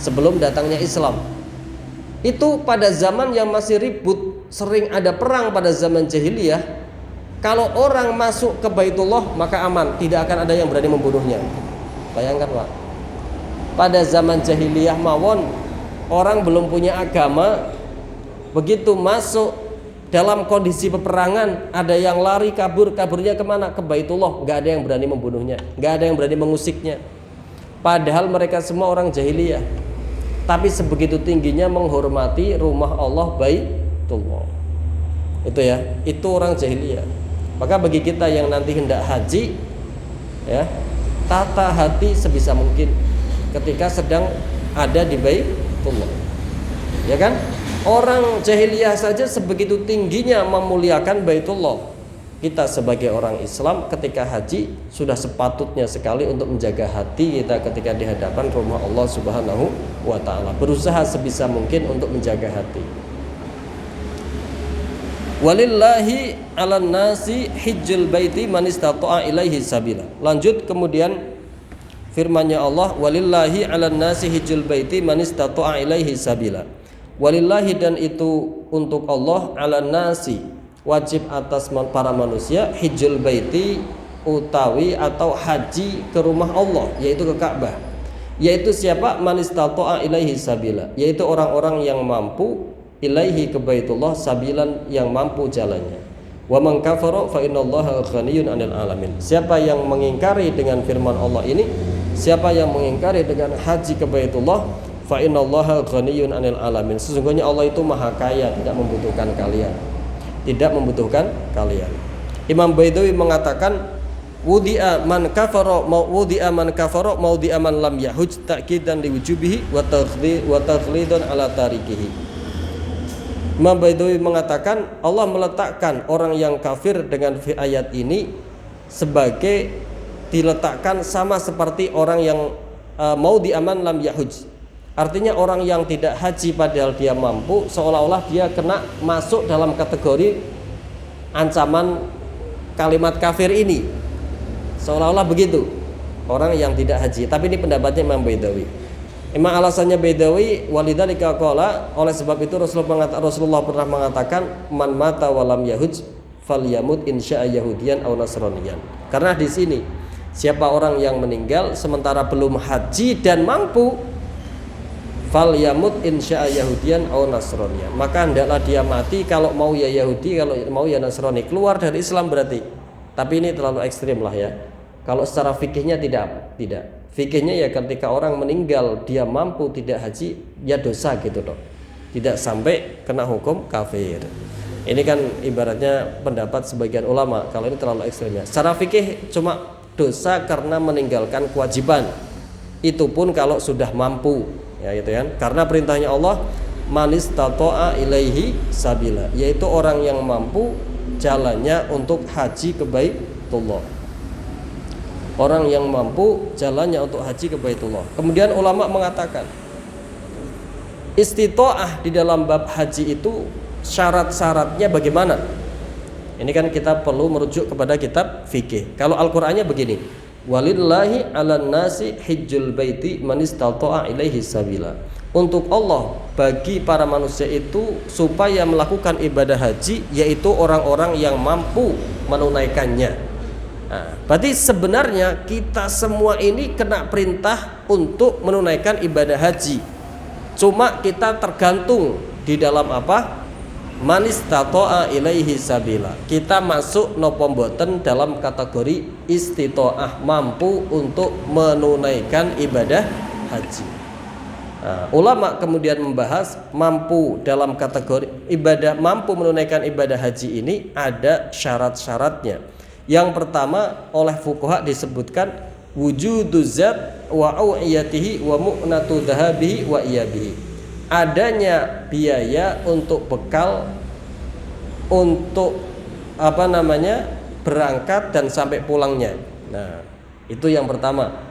S1: Sebelum datangnya Islam. Itu pada zaman yang masih ribut, sering ada perang pada zaman jahiliyah. Kalau orang masuk ke Baitullah maka aman, tidak akan ada yang berani membunuhnya. Bayangkan Pak, pada zaman jahiliyah mawon, orang belum punya agama, begitu masuk dalam kondisi peperangan, ada yang lari kaburnya kemana? Ke Baitullah. Nggak ada yang berani membunuhnya, nggak ada yang berani mengusiknya. Padahal mereka semua orang jahiliyah, tapi sebegitu tingginya menghormati rumah Allah Baitullah. Itu ya, itu orang jahiliyah. Maka bagi kita yang nanti hendak haji, ya, tata hati sebisa mungkin ketika sedang ada di Baitullah, ya kan? Orang jahiliyah saja sebegitu tingginya memuliakan Baitullah. Kita sebagai orang Islam ketika haji sudah sepatutnya sekali untuk menjaga hati kita ketika di hadapan rumah Allah Subhanahu wa taala. Berusaha sebisa mungkin untuk menjaga hati. Walillahi 'alan nasi hijjul baiti man istata'a ilaihi sabila. Lanjut kemudian firman-Nya Allah, walillahi 'alan nasi hijjul baiti man istata'a ilaihi sabila. Walillahi, dan itu untuk Allah, 'alan nasi, wajib atas para manusia, hijjul baiti, utawi atau haji ke rumah Allah, yaitu ke Ka'bah. Yaitu siapa? Man istata'a ilaihi sabila, yaitu orang-orang yang mampu ilaihi ke Baitullah sabilan, yang mampu jalannya. Wa man kafara fa innallaha ghaniyyun 'anil alamin. Siapa yang mengingkari dengan firman Allah ini, siapa yang mengingkari dengan haji ke Baitullah, fa innallaha ghaniyyun 'anil alamin. Sesungguhnya Allah itu maha kaya, tidak membutuhkan kalian. Tidak membutuhkan kalian. Imam Baidawi mengatakan wudi'a man kafara maudi'a man lam yahuj ta'kidan liwujubihi wa taghlidan ala tarikihi. Imam Baidawi mengatakan Allah meletakkan orang yang kafir dengan ayat ini sebagai diletakkan sama seperti orang yang maudi'a man lam yahuj. Artinya orang yang tidak haji padahal dia mampu, seolah-olah dia kena masuk dalam kategori ancaman kalimat kafir ini. Seolah-olah begitu orang yang tidak haji. Tapi ini pendapatnya Imam Baidawi. Emang alasannya Baidawi, walidzalika qala, oleh sebab itu Rasulullah pernah mengatakan man mata walam yahuj falyamut insya'a yahudiyan aw nasraniyan. Karena di sini siapa orang yang meninggal sementara belum haji dan mampu, fal yamut insya'a yahudiyan aw nasraniyan, maka hendaklah dia mati kalau mau ya Yahudi, kalau mau ya Nasrani, keluar dari Islam berarti. Tapi ini terlalu ekstrim lah ya. Kalau secara fikihnya tidak. Fikihnya ya ketika orang meninggal dia mampu tidak haji, ya dosa gitu loh. Tidak sampai kena hukum kafir. Ini kan ibaratnya pendapat sebagian ulama. Kalau ini terlalu ekstrim ya. Secara fikih cuma dosa karena meninggalkan kewajiban. Itu pun kalau sudah mampu. Ya gitu kan, karena perintahnya Allah manis tato'a ilaihi sabila, yaitu orang yang mampu jalannya untuk haji ke Baitullah. Orang yang mampu jalannya untuk haji ke Baitullah. Kemudian ulama mengatakan istito'ah di dalam bab haji itu syarat-syaratnya bagaimana? Ini kan kita perlu merujuk kepada kitab fikih. Kalau Al-Qur'annya begini, walillahi 'alan nasi hijjul baiti man istata'a ilaihi sabila. Untuk Allah, bagi para manusia itu supaya melakukan ibadah haji, yaitu orang-orang yang mampu menunaikannya. Nah, berarti sebenarnya kita semua ini kena perintah untuk menunaikan ibadah haji. Cuma kita tergantung di dalam apa? Man istata'a ilaihi sabila. Kita masuk napa mboten dalam kategori istito'ah, mampu untuk menunaikan ibadah haji. Nah, ulama kemudian membahas mampu dalam kategori ibadah, mampu menunaikan ibadah haji ini ada syarat-syaratnya. Yang pertama oleh fuqaha disebutkan wujuduz zat wa au'iyatihi wa mu'natu dhahabihi wa iyabihi. Adanya biaya untuk bekal untuk berangkat dan sampai pulangnya. Nah, itu yang pertama.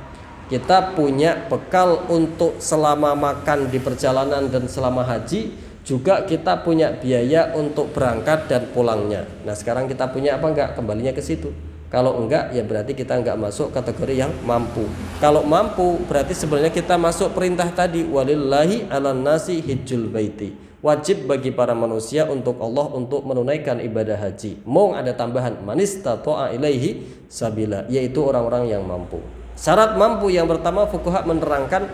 S1: Kita punya bekal untuk selama makan di perjalanan dan selama haji, juga kita punya biaya untuk berangkat dan pulangnya. Nah, sekarang kita punya apa enggak? Kembalinya ke situ. Kalau enggak, ya berarti kita enggak masuk kategori yang mampu. Kalau mampu, berarti sebenarnya kita masuk perintah tadi, walillahi 'alan nasi hijjul baiti. Wajib bagi para manusia untuk Allah untuk menunaikan ibadah haji. Mau ada tambahan, man istata'a ilaihi sabila, yaitu orang-orang yang mampu. Syarat mampu yang pertama fuqaha menerangkan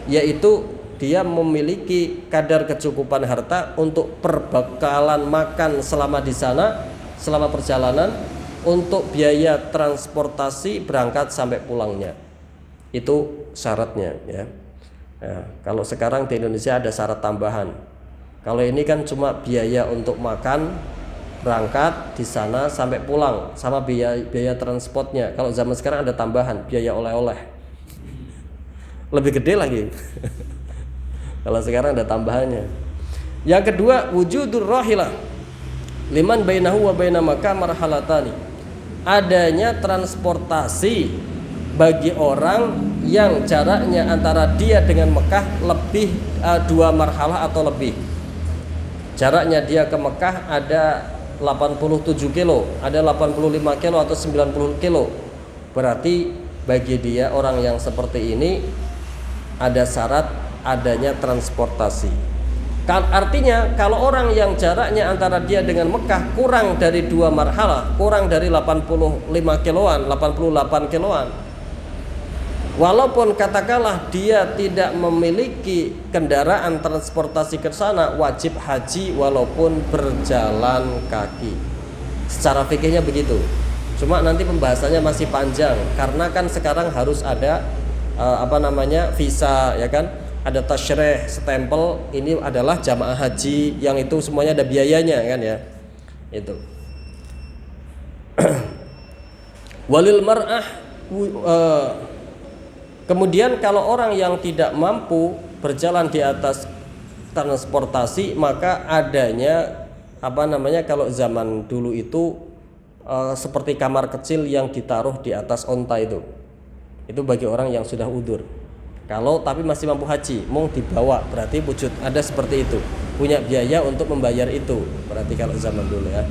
S1: yaitu dia memiliki kadar kecukupan harta untuk perbekalan makan selama di sana, selama perjalanan, untuk biaya transportasi berangkat sampai pulangnya. Itu syaratnya ya. Nah, kalau sekarang di Indonesia ada syarat tambahan. Kalau ini kan cuma biaya untuk makan, berangkat di sana sampai pulang sama biaya transportnya. Kalau zaman sekarang ada tambahan biaya oleh-oleh, lebih gede lagi. Kalau sekarang ada tambahannya. Yang kedua, wujudur rahilah liman bainahu wa baina Makkah marhalatani. Adanya transportasi bagi orang yang jaraknya antara dia dengan Mekah lebih 2 marhalah atau lebih. Jaraknya dia ke Mekah ada 87 kilo, ada 85 kilo atau 90 kilo. Berarti bagi dia orang yang seperti ini ada syarat adanya transportasi. Kan artinya kalau orang yang jaraknya antara dia dengan Mekah kurang dari 2 marhalah, kurang dari 85 kiloan, 88 kiloan, walaupun katakanlah dia tidak memiliki kendaraan transportasi ke sana, wajib haji walaupun berjalan kaki. Secara fikihnya begitu. Cuma nanti pembahasannya masih panjang karena kan sekarang harus ada visa ya kan, ada tasyrih, stempel ini adalah jamaah haji, yang itu semuanya ada biayanya kan ya. Itu. Walil mar'ah kemudian kalau orang yang tidak mampu berjalan di atas transportasi, maka adanya kalau zaman dulu itu seperti kamar kecil yang ditaruh di atas onta itu bagi orang yang sudah udzur. Kalau tapi masih mampu haji, mau dibawa, berarti wujud ada seperti itu, punya biaya untuk membayar itu. Berarti kalau zaman dulu ya.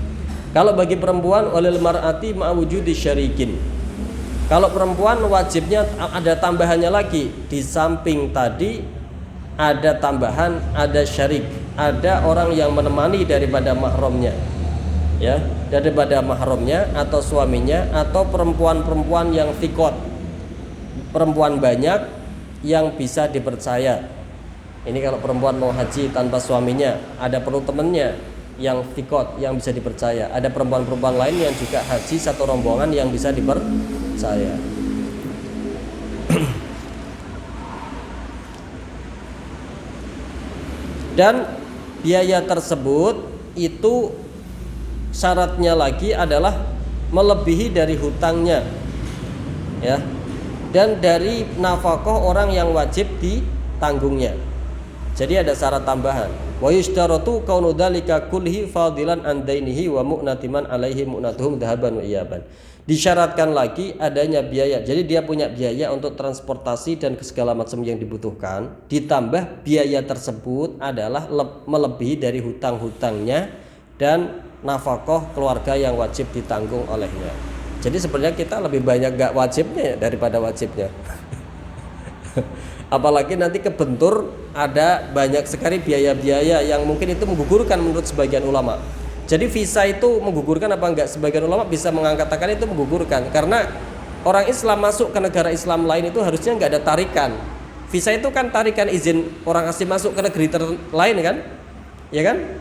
S1: Kalau bagi perempuan, walil mar'ati ma wujudi syarikin. Kalau perempuan wajibnya ada tambahannya lagi, di samping tadi ada tambahan, ada syarik, ada orang yang menemani daripada mahramnya, ya, daripada mahramnya atau suaminya atau perempuan-perempuan yang thiqat, perempuan banyak yang bisa dipercaya. Ini kalau perempuan mau haji tanpa suaminya, ada perlu temannya yang thiqat, yang bisa dipercaya. Ada perempuan-perempuan lain yang juga haji satu rombongan yang bisa dipercaya. Dan biaya tersebut itu syaratnya lagi adalah melebihi dari hutangnya, ya, dan dari nafkah orang yang wajib ditanggungnya. Jadi ada syarat tambahan. Wa yushtaratu kaunu dzalika kullihi fadilan an dainihi wa mu'natiman alaihi mu'natuhum dhahaban wa iyaban. Disyaratkan lagi adanya biaya. Jadi dia punya biaya untuk transportasi dan segala macam yang dibutuhkan, ditambah biaya tersebut adalah melebihi dari hutang-hutangnya dan nafkah keluarga yang wajib ditanggung olehnya. Jadi sebenarnya kita lebih banyak gak wajibnya daripada wajibnya. Apalagi nanti kebentur ada banyak sekali biaya-biaya yang mungkin itu menggugurkan menurut sebagian ulama. Jadi visa itu menggugurkan apa enggak? Sebagian ulama bisa mengatakan itu menggugurkan, karena orang Islam masuk ke negara Islam lain itu harusnya enggak ada tarikan. Visa itu kan tarikan izin orang asing masuk ke negeri lain kan? Ya kan?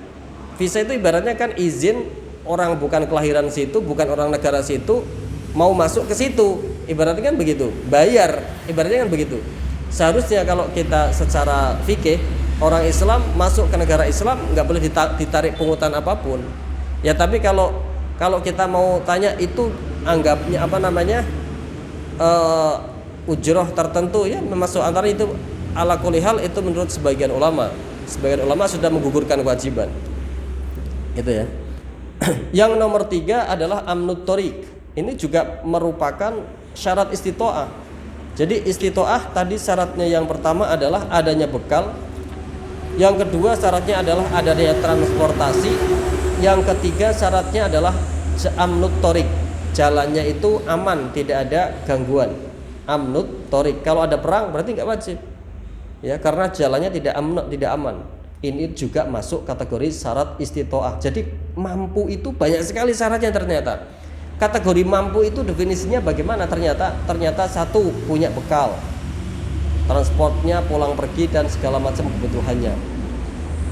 S1: Visa itu ibaratnya kan izin orang bukan kelahiran situ, bukan orang negara situ mau masuk ke situ. Ibaratnya kan begitu. Bayar, ibaratnya kan begitu. Seharusnya kalau kita secara fikih, orang Islam masuk ke negara Islam nggak boleh ditarik pungutan apapun. Ya tapi kalau kita mau tanya itu anggapnya ujroh tertentu ya, masuk antara itu ala kulli hal itu menurut sebagian ulama. Sebagian ulama sudah menggugurkan kewajiban. Gitu ya. Yang nomor 3 adalah amnut thoriq. Ini juga merupakan syarat istitoah. Jadi istitoah tadi syaratnya yang pertama adalah adanya bekal. Yang kedua syaratnya adalah adanya transportasi. Yang ketiga syaratnya adalah amnut thoriq. Jalannya itu aman, tidak ada gangguan. Amnut thoriq. Kalau ada perang berarti nggak wajib. Ya, karena jalannya tidak aman. Ini juga masuk kategori syarat istitoah. Jadi mampu itu banyak sekali syaratnya ternyata.
S2: Kategori mampu itu definisinya bagaimana? Ternyata satu, punya bekal, transportnya, pulang pergi dan segala macam kebutuhannya.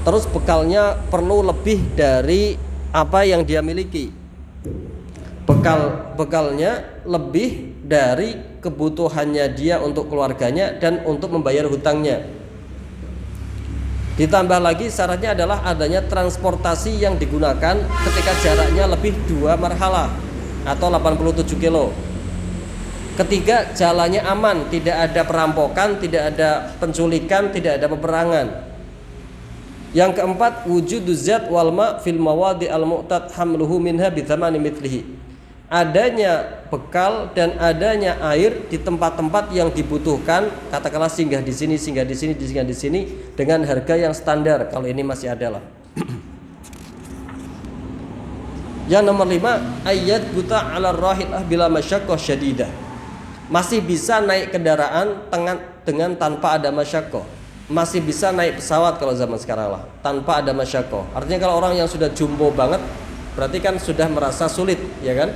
S2: Terus bekalnya perlu lebih dari apa yang dia miliki. Bekalnya lebih dari kebutuhannya dia untuk keluarganya dan untuk membayar hutangnya. Ditambah lagi syaratnya adalah adanya transportasi yang digunakan ketika jaraknya lebih 2 marhalah atau 87 kilo. Ketiga, jalannya aman, tidak ada perampokan, tidak ada penculikan, tidak ada peperangan. Yang keempat, wujudu zat wal ma fil mawadi al mu'tad hamluhu minha bi thamani mithlihi. Adanya bekal dan adanya air di tempat-tempat yang dibutuhkan, katakanlah singgah di sini, singgah di sini, singgah di sini dengan harga yang standar. Kalau ini masih ada lah. Yang nomor 5, ayat buta ala rahilah bila masyaqqah syadidah. Masih bisa naik kendaraan dengan tanpa ada masyaqqah. Masih bisa naik pesawat kalau zaman sekarang lah, tanpa ada masyaqqah. Artinya kalau orang yang sudah jumbo banget, berarti kan sudah merasa sulit, ya kan?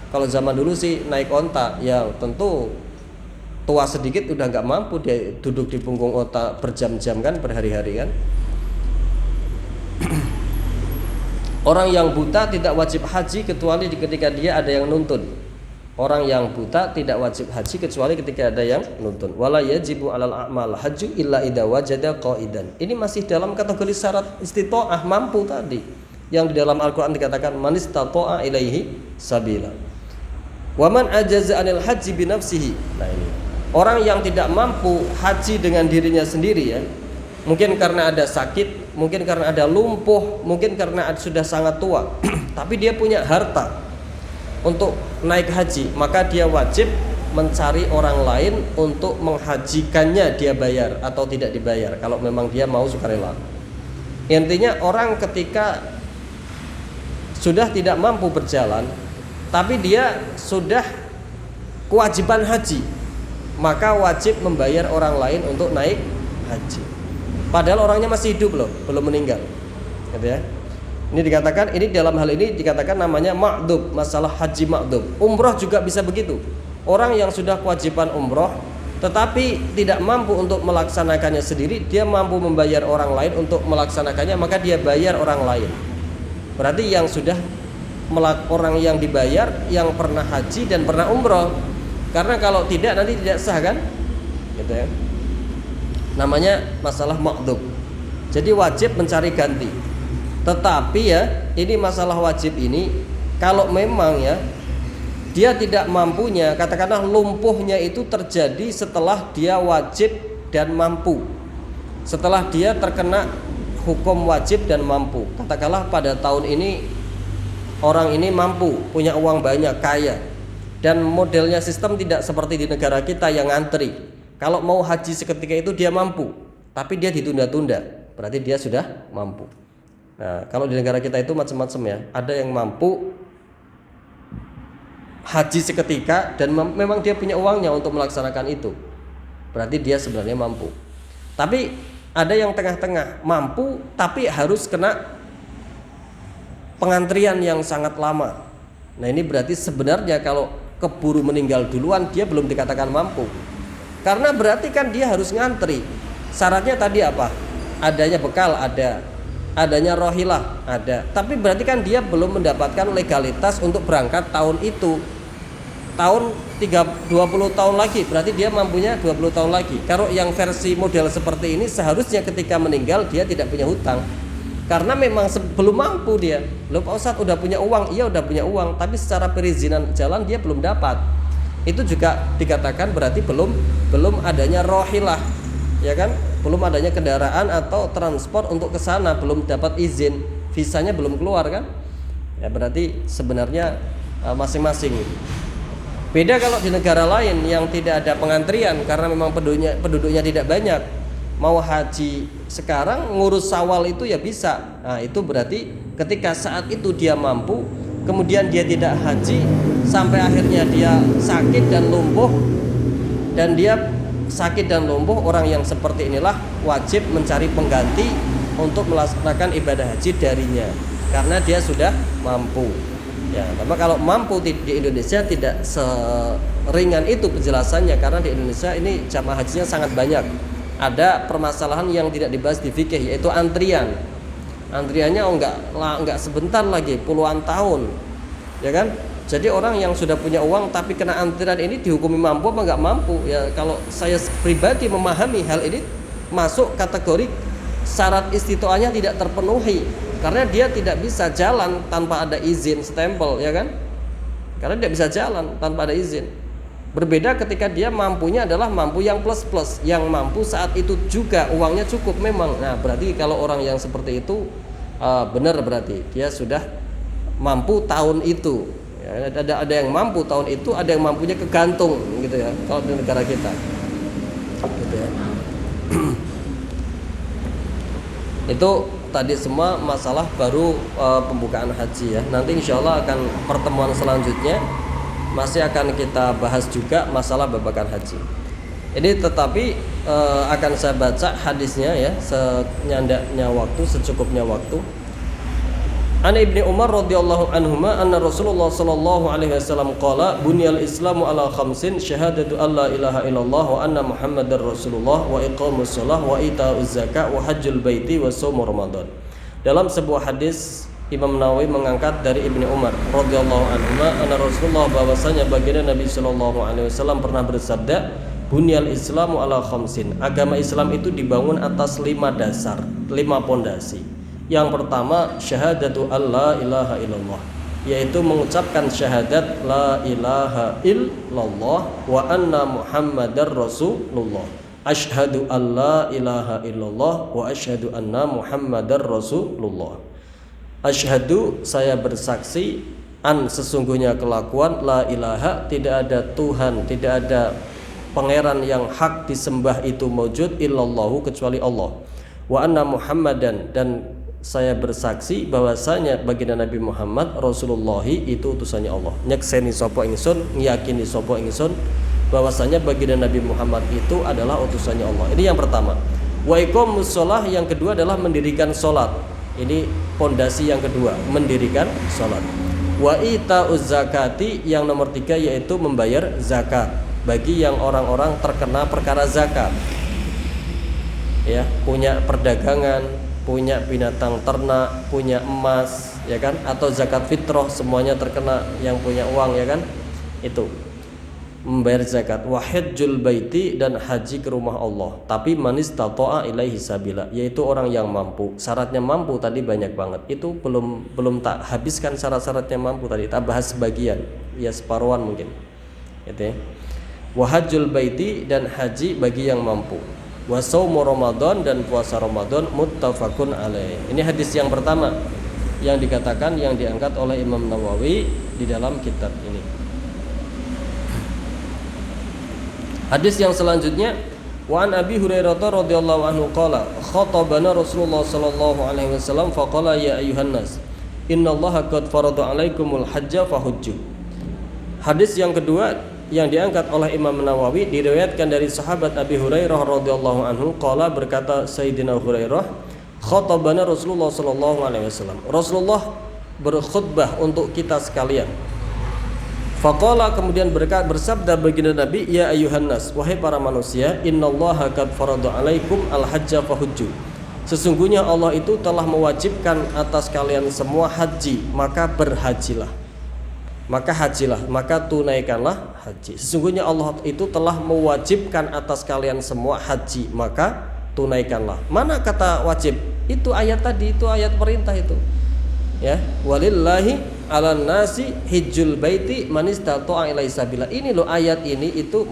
S2: Kalau zaman dulu sih naik onta, ya tentu tua sedikit udah nggak mampu dia duduk di punggung onta berjam-jam kan, berhari-hari kan. Orang yang buta tidak wajib haji kecuali ketika dia ada yang nuntun. Orang yang buta tidak wajib haji kecuali ketika ada yang nuntun. Wala yajibu 'alal a'mal hajju illa idza wajada qaidan. Ini masih dalam kategori syarat istita'ah, mampu tadi. Yang di dalam Al-Qur'an dikatakan man istata'a ilaihi sabila. Wa man ajaza 'anil haji bi nafsihi. Nah ini. Orang yang tidak mampu haji dengan dirinya sendiri ya. Mungkin karena ada sakit, mungkin karena ada lumpuh, mungkin karena sudah sangat tua. Tapi dia punya harta untuk naik haji, maka dia wajib mencari orang lain untuk menghajikannya, dia bayar atau tidak dibayar kalau memang dia mau sukarela. Intinya orang ketika sudah tidak mampu berjalan tapi dia sudah kewajiban haji, maka wajib membayar orang lain untuk naik haji. Padahal orangnya masih hidup loh, belum meninggal. Gitu ya. Ini dikatakan, ini dalam hal ini dikatakan namanya ma'dub, masalah haji ma'dub. Umroh juga bisa begitu. Orang yang sudah kewajiban umroh tetapi tidak mampu untuk melaksanakannya sendiri, dia mampu membayar orang lain untuk melaksanakannya, maka dia bayar orang lain. Berarti yang sudah orang yang dibayar yang pernah haji dan pernah umroh. Karena kalau tidak nanti tidak sah kan? Gitu ya. Namanya masalah ma'dub. Jadi wajib mencari ganti. Tetapi ya, ini masalah wajib ini kalau memang ya dia tidak mampunya, katakanlah lumpuhnya itu terjadi setelah dia wajib dan mampu. Setelah dia terkena hukum wajib dan mampu. Katakanlah pada tahun ini orang ini mampu, punya uang banyak, kaya. Dan modelnya sistem tidak seperti di negara kita yang ngantri. Kalau mau haji seketika itu dia mampu, tapi dia ditunda-tunda, berarti dia sudah mampu. Nah, kalau di negara kita itu macam-macam ya. Ada yang mampu haji seketika dan memang dia punya uangnya untuk melaksanakan itu, berarti dia sebenarnya mampu. Tapi ada yang tengah-tengah, mampu tapi harus kena pengantrian yang sangat lama. Nah ini berarti sebenarnya kalau keburu meninggal duluan dia belum dikatakan mampu, karena berarti kan dia harus ngantri. Syaratnya tadi apa? Adanya bekal ada, adanya rohilah ada, tapi berarti kan dia belum mendapatkan legalitas untuk berangkat tahun itu. Tahun 20 tahun lagi, berarti dia mampunya 20 tahun lagi. Kalau yang versi model seperti ini seharusnya ketika meninggal dia tidak punya hutang, karena memang belum mampu dia. Loh Pak Ustadz udah punya uang, iya udah punya uang, tapi secara perizinan jalan dia belum dapat. Itu juga dikatakan berarti belum adanya rohilah, ya kan? Belum adanya kendaraan atau transport untuk ke sana, belum dapat izin, visanya belum keluar kan? Ya berarti sebenarnya masing-masing. Beda kalau di negara lain yang tidak ada pengantrian karena memang penduduknya tidak banyak. Mau haji sekarang ngurus Syawal itu ya bisa. Nah, itu berarti ketika saat itu dia mampu, kemudian dia tidak haji sampai akhirnya dia sakit dan lumpuh, dan dia sakit dan lumpuh, orang yang seperti inilah wajib mencari pengganti untuk melaksanakan ibadah haji darinya karena dia sudah mampu. Ya, tapi kalau mampu di Indonesia tidak seringan itu penjelasannya, karena di Indonesia ini jamaah hajinya sangat banyak. Ada permasalahan yang tidak dibahas di fikih, yaitu antrian. Antriannya enggak sebentar lagi, puluhan tahun, ya kan? Jadi orang yang sudah punya uang tapi kena antrian ini dihukumi mampu apa enggak mampu? Ya kalau saya pribadi memahami hal ini masuk kategori syarat istitoahnya tidak terpenuhi, karena dia tidak bisa jalan tanpa ada izin stempel, ya kan? Karena tidak bisa jalan tanpa ada izin. Berbeda ketika dia mampunya adalah mampu yang plus-plus, yang mampu saat itu juga uangnya cukup memang. Nah, berarti kalau orang yang seperti itu benar, berarti dia sudah mampu tahun itu. Ya, ada yang mampu tahun itu, ada yang mampunya kegantung gitu ya. Kalau di negara kita, gitu ya. Itu tadi semua masalah baru pembukaan haji ya. Nanti insya Allah akan pertemuan selanjutnya masih akan kita bahas juga masalah babakan haji. Ini tetapi akan saya baca hadisnya ya, senyandaknya waktu, secukupnya waktu. An Ibnu Umar radhiyallahu anhuma anna Rasulullah sallallahu alaihi wasallam qala bunyal islamu ala khamsin syahadatu alla ilaha illallah wa anna muhammadar rasulullah wa iqamus shalah wa itauz zakah wa hajjul baiti wa shaum ramadan. Dalam sebuah hadis Imam Nawawi mengangkat dari Ibnu Umar radhiyallahu anhuma anna Rasulullah, bahwasanya baginda Nabi sallallahu alaihi wasallam pernah bersabda, bunyal islamu ala khamsin, agama Islam itu dibangun atas 5 dasar, 5 pondasi. Yang pertama syahadatu alla ilaha illallah, yaitu mengucapkan syahadat la ilaha illallah wa anna muhammadar rasulullah. Asyhadu alla ilaha illallah wa asyhadu anna muhammadar rasulullah. Asyhadu, saya bersaksi, an, sesungguhnya kelakuan, la ilaha, tidak ada Tuhan, tidak ada pangeran yang hak disembah itu mawjud, illallahu, kecuali Allah. Wa anna muhammadan, dan saya bersaksi bahwasanya baginda Nabi Muhammad Rasulullahi itu utusannya Allah. Nyekseni sapa ingsun, ngiyakini sapa ingsun bahwasanya baginda Nabi Muhammad itu adalah utusannya Allah. Ini yang pertama. Wa iqamus shalah, yang kedua adalah mendirikan salat. Ini pondasi yang kedua, mendirikan salat. Wa itauz zakati, yang nomor 3 yaitu membayar zakat bagi yang orang-orang terkena perkara zakat. Ya, punya perdagangan, punya binatang ternak, punya emas, ya kan, atau zakat fitrah, semuanya terkena yang punya uang, ya kan, itu membayar zakat. Wa hajjul baiti, dan haji ke rumah Allah, tapi manis tato'a ilaihi sabila, yaitu orang yang mampu. Syaratnya mampu tadi banyak banget, itu belum tak habiskan syarat-syaratnya mampu tadi, tak bahas sebagian, ya separuhan mungkin, gitu ya. Wa hajjul baiti, dan haji bagi yang mampu. Wa shaumu Ramadan, dan puasa Ramadan, muttafaqun alaih. Ini hadis yang pertama yang dikatakan, yang diangkat oleh Imam Nawawi di dalam kitab ini. Hadis yang selanjutnya, wa an Abi Hurairah radhiyallahu anhu qala khatabana Rasulullah sallallahu alaihi wasallam faqala ya ayyuhan nas innallaha qad farada alaikumul hajja fahujju. Hadis yang kedua yang diangkat oleh Imam Nawawi diriwayatkan dari sahabat Abi Hurairah radhiyallahu anhu qala, berkata Sayyidina Hurairah, khatabana Rasulullah sallallahu alaihi wasallam, Rasulullah berkhutbah untuk kita sekalian. Faqala, kemudian bersabda baginda Nabi, ya ayyuhan nas, wahai para manusia, innallaha qad farada alaikum al-hajja fahujju, sesungguhnya Allah itu telah mewajibkan atas kalian semua haji, maka berhajilah. Maka hajilah, maka tunaikanlah haji. Sesungguhnya Allah itu telah mewajibkan atas kalian semua haji, maka tunaikanlah. Mana kata wajib? Itu ayat tadi, itu ayat perintah itu. Ya, walillahi 'alan nasi hijjul baiti man istata'a ilaihi sabila. Ini loh ayat ini, itu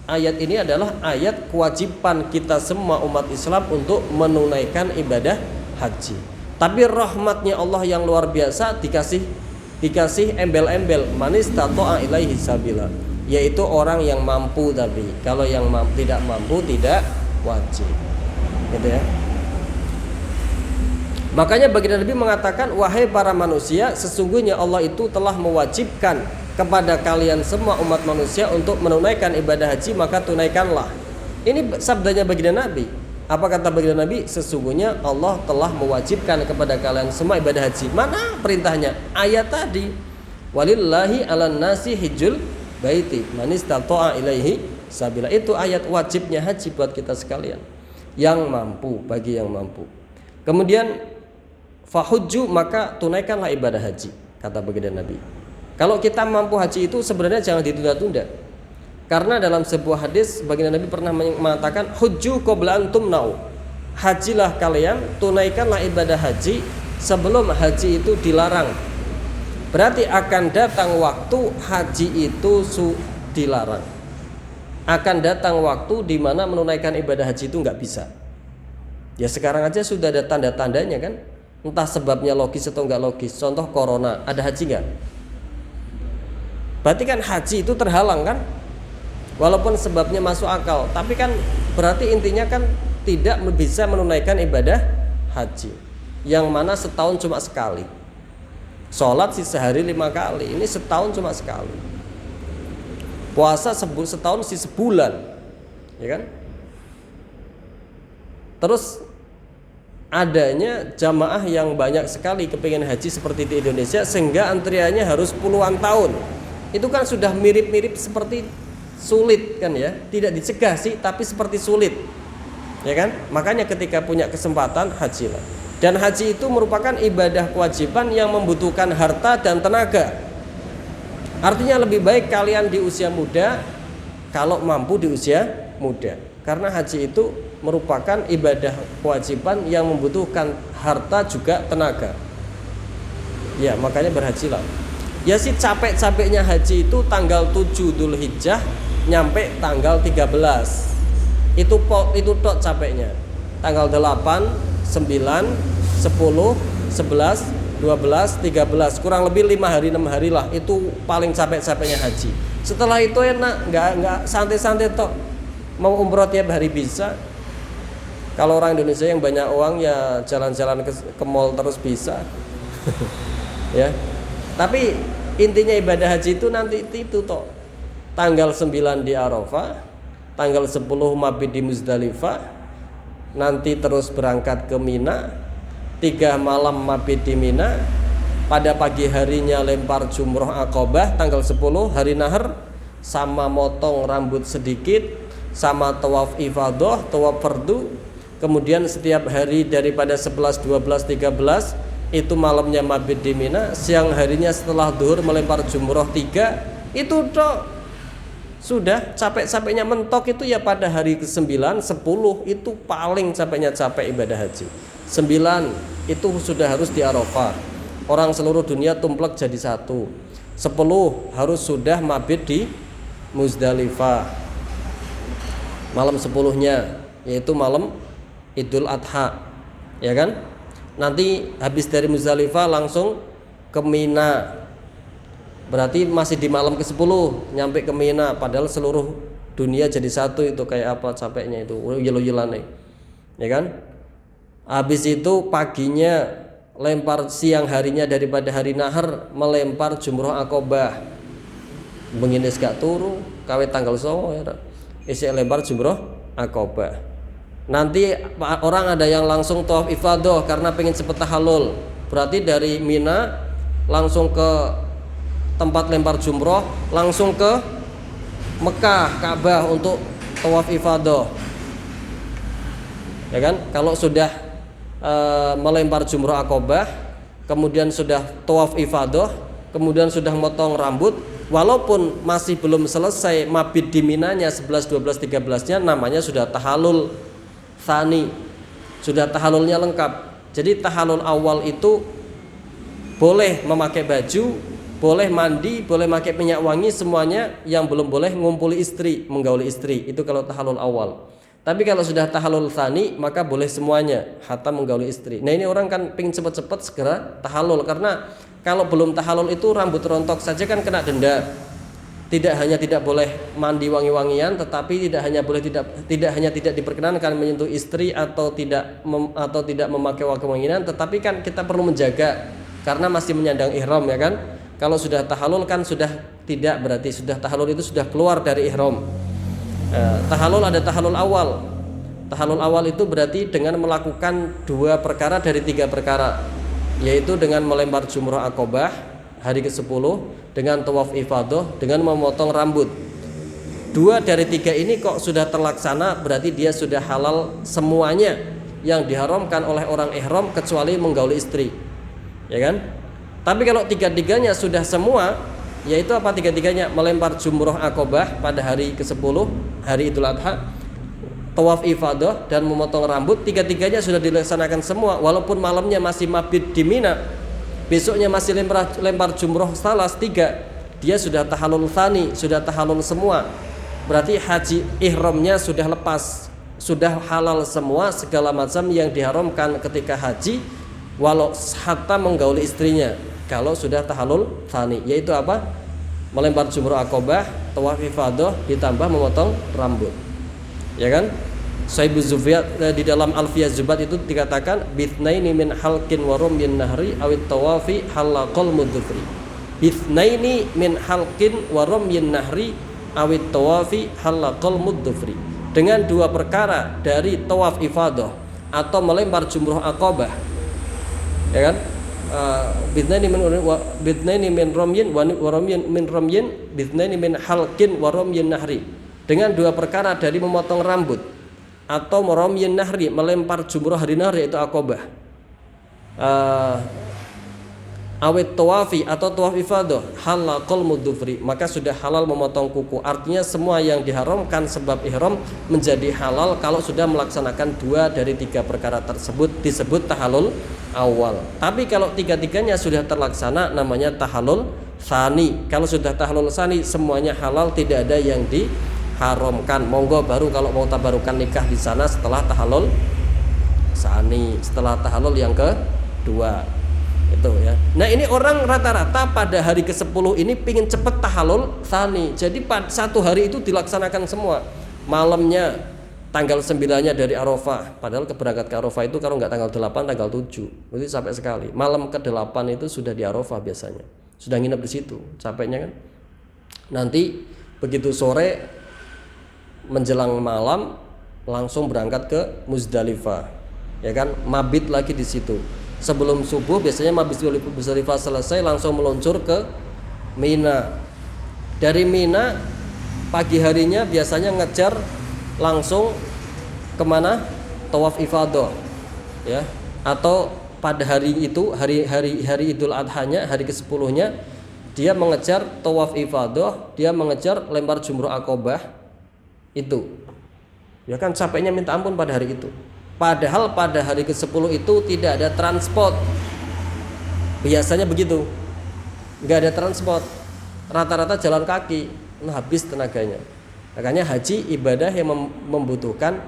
S2: ayat ini adalah ayat kewajiban kita semua umat Islam untuk menunaikan ibadah haji. Tapi rahmatnya Allah yang luar biasa, dikasih embel-embel manis tato'a ilaihi sabila, yaitu orang yang mampu. Tapi kalau yang tidak mampu tidak wajib, gitu ya. Makanya baginda Nabi mengatakan, wahai para manusia, sesungguhnya Allah itu telah mewajibkan kepada kalian semua umat manusia untuk menunaikan ibadah haji, maka tunaikanlah. Ini sabdanya baginda Nabi. Apa kata baginda Nabi? Sesungguhnya Allah telah mewajibkan kepada kalian semua ibadah haji. Mana perintahnya? Ayat tadi. Walillahi 'alan nasi hijjul baiti man istata'a ilaihi sabila. Itu ayat wajibnya haji buat kita sekalian yang mampu, bagi yang mampu. Kemudian fahujju, maka tunaikanlah ibadah haji, kata baginda Nabi. Kalau kita mampu haji itu sebenarnya jangan ditunda-tunda. Karena dalam sebuah hadis baginda Nabi pernah mengatakan hujju qabla an tumnau. Hajilah kalian, tunaikanlah ibadah haji sebelum haji itu dilarang. Berarti akan datang waktu haji itu dilarang. Akan datang waktu di mana menunaikan ibadah haji itu nggak bisa. Ya sekarang aja sudah ada tanda-tandanya kan. Entah sebabnya logis atau nggak logis. Contoh corona, ada haji nggak? Berarti kan haji itu terhalang kan? Walaupun sebabnya masuk akal, tapi kan berarti intinya kan tidak bisa menunaikan ibadah haji. Yang mana setahun cuma sekali. Sholat sih sehari 5 kali, ini setahun cuma sekali. Puasa setahun sih sebulan, ya kan? Terus adanya jamaah yang banyak sekali kepingin haji seperti di Indonesia sehingga antriannya harus puluhan tahun. Itu kan sudah mirip-mirip seperti sulit kan ya? Tidak dicegah sih, tapi seperti sulit, ya kan? Makanya ketika punya kesempatan hajilah. Dan haji itu merupakan ibadah kewajiban yang membutuhkan harta dan tenaga. Artinya lebih baik kalian di usia muda kalau mampu di usia muda. Karena haji itu merupakan ibadah kewajiban yang membutuhkan harta juga tenaga. Ya, makanya berhajilah. Ya sih capek-capeknya haji itu tanggal 7 Dzulhijjah nyampe tanggal 13. Itu tok capeknya. Tanggal 8, 9, 10, 11, 12, 13, kurang lebih 5 hari 6 hari lah. Itu paling capek-capeknya haji. Setelah itu enak, nggak santai-santai tok. Mau umroh tiap hari bisa. Kalau orang Indonesia yang banyak uang ya jalan-jalan ke mall terus bisa. Ya. Tapi intinya ibadah haji itu nanti itu tok. Tanggal 9 di Arafah, tanggal 10 mabit di Muzdalifah, nanti terus berangkat ke Mina, 3 malam mabit di Mina, pada pagi harinya lempar jumroh Aqobah tanggal 10 hari Nahar, sama motong rambut sedikit, sama tawaf ifadah, tawaf fardu. Kemudian setiap hari daripada 11, 12, 13 itu malamnya mabit di Mina, siang harinya setelah duhur melempar jumroh 3. Itu tok. Sudah capek-capeknya mentok itu ya pada hari ke-9, 10 itu paling capek ibadah haji. 9 itu sudah harus di Arafah. Orang seluruh dunia tumplek jadi satu. 10 harus sudah mabit di Muzdalifah. Malam 10-nya yaitu malam Idul Adha. Ya kan? Nanti habis dari Muzdalifah langsung ke Mina. Berarti masih di malam ke-10 nyampe ke Mina, padahal seluruh dunia jadi satu. Itu kayak apa capeknya itu, yelo-yelane, ya kan? Habis itu paginya lempar, siang harinya daripada hari Nahar melempar jumroh Aqobah. Benginis gak turu, kawe tanggal 9 ya. Isih lempar jumroh Aqobah. Nanti orang ada yang langsung tawaf ifadah karena pengen cepet tahallul. Berarti dari Mina langsung ke tempat lempar jumroh, langsung ke Mekah, Ka'bah untuk tawaf ifadah. Ya kan? Kalau sudah melempar jumroh Aqobah, kemudian sudah tawaf ifadah, kemudian sudah motong rambut, walaupun masih belum selesai mabit di Minanya 11, 12, 13-nya, namanya sudah tahallul tsani. Sudah tahallulnya lengkap. Jadi tahallul awal itu boleh memakai baju, boleh mandi, boleh pakai minyak wangi, semuanya. Yang belum boleh ngumpuli istri, menggauli istri. Itu kalau tahallul awal. Tapi kalau sudah tahallul tsani, maka boleh semuanya, hatta menggauli istri. Nah ini orang kan pengen cepat-cepat segera tahallul, karena kalau belum tahallul itu rambut rontok saja kan kena denda. Tidak hanya tidak boleh mandi wangi-wangian, tetapi tidak hanya tidak diperkenankan menyentuh istri atau tidak memakai wangi-wangian, tetapi kan kita perlu menjaga karena masih menyandang ihram, ya kan? Kalau sudah tahallul kan sudah tidak, berarti sudah tahallul itu sudah keluar dari ihram. Tahallul ada tahallul awal. Tahallul awal itu berarti dengan melakukan 2 perkara dari 3 perkara, yaitu dengan melempar jumroh Aqobah, hari ke-10 dengan tawaf ifadah dengan memotong rambut. 2 dari 3 ini kok sudah terlaksana, berarti dia sudah halal semuanya yang diharamkan oleh orang ihram kecuali menggauli istri, ya kan? Tapi kalau 3-3-nya sudah semua, yaitu apa 3-3-nya? Melempar jumroh akobah pada hari ke-10 hari Idul Adha, tawaf ifadah dan memotong rambut, 3-3-nya sudah dilaksanakan semua. Walaupun malamnya masih mabit di Mina, besoknya masih lempar jumroh salas 3, dia sudah tahallul tsani, sudah tahallul semua. Berarti haji ihramnya sudah lepas, sudah halal semua segala macam yang diharamkan ketika haji, walau hatta menggauli istrinya kalau sudah tahallul tsani, yaitu apa? Melempar jumroh akobah, tawaf ifadah ditambah memotong rambut, ya kan? Sahibuz Zufiyat di dalam Alfiyah Zubat itu dikatakan bithnaini min halqin wa rumyin nahri awit tawafi halaqal mudhufri. Bithnaini min halqin wa rumyin nahri awit tawafi halaqal mudhufri. Dengan 2 perkara dari tawaf ifadah atau melempar jumroh akobah, ya kan? Bithnaini min rumyin wa rumyin min rumyin bithnaini min halqin wa rumyin nahri. Dengan 2 perkara dari memotong rambut atau meramyin nahri, melempar jumroh hari nahri yaitu akobah, awit tawafi atau tawaf ifadah halaqal mudhufri, maka sudah halal memotong kuku. Artinya semua yang diharamkan sebab ihram menjadi halal kalau sudah melaksanakan 2 dari 3 perkara tersebut, disebut tahallul awal. Tapi kalau 3-3-nya sudah terlaksana namanya tahallul tsani. Kalau sudah tahallul tsani semuanya halal, tidak ada yang diharamkan. Monggo baru kalau mau tabarukan nikah di sana setelah tahallul tsani, setelah tahallul yang kedua itu ya. Nah ini orang rata-rata pada hari ke-10 ini pingin cepet tahallul tsani, jadi satu hari itu dilaksanakan semua. Malamnya tanggal 9-nya dari Arafah, padahal keberangkat ke Arafah itu kalau nggak tanggal 8 tanggal 7 itu sampai sekali. Malam ke-8 itu sudah di Arafah biasanya, sudah nginep di situ, capeknya kan. Nanti begitu sore menjelang malam langsung berangkat ke Muzdalifah, ya kan, mabit lagi di situ. Sebelum subuh biasanya mabit Muzdalifah selesai langsung meluncur ke Mina. Dari Mina pagi harinya biasanya ngejar langsung kemana? Tawaf ifadah, ya. Atau pada hari itu hari Idul Adha-nya, hari ke-10-nya dia mengejar tawaf ifadah, dia mengejar lempar jumroh akobah itu. Ya kan capeknya minta ampun pada hari itu. Padahal pada hari ke-10 itu tidak ada transport. Biasanya begitu, nggak ada transport, rata-rata jalan kaki, habis tenaganya. Makanya haji ibadah yang membutuhkan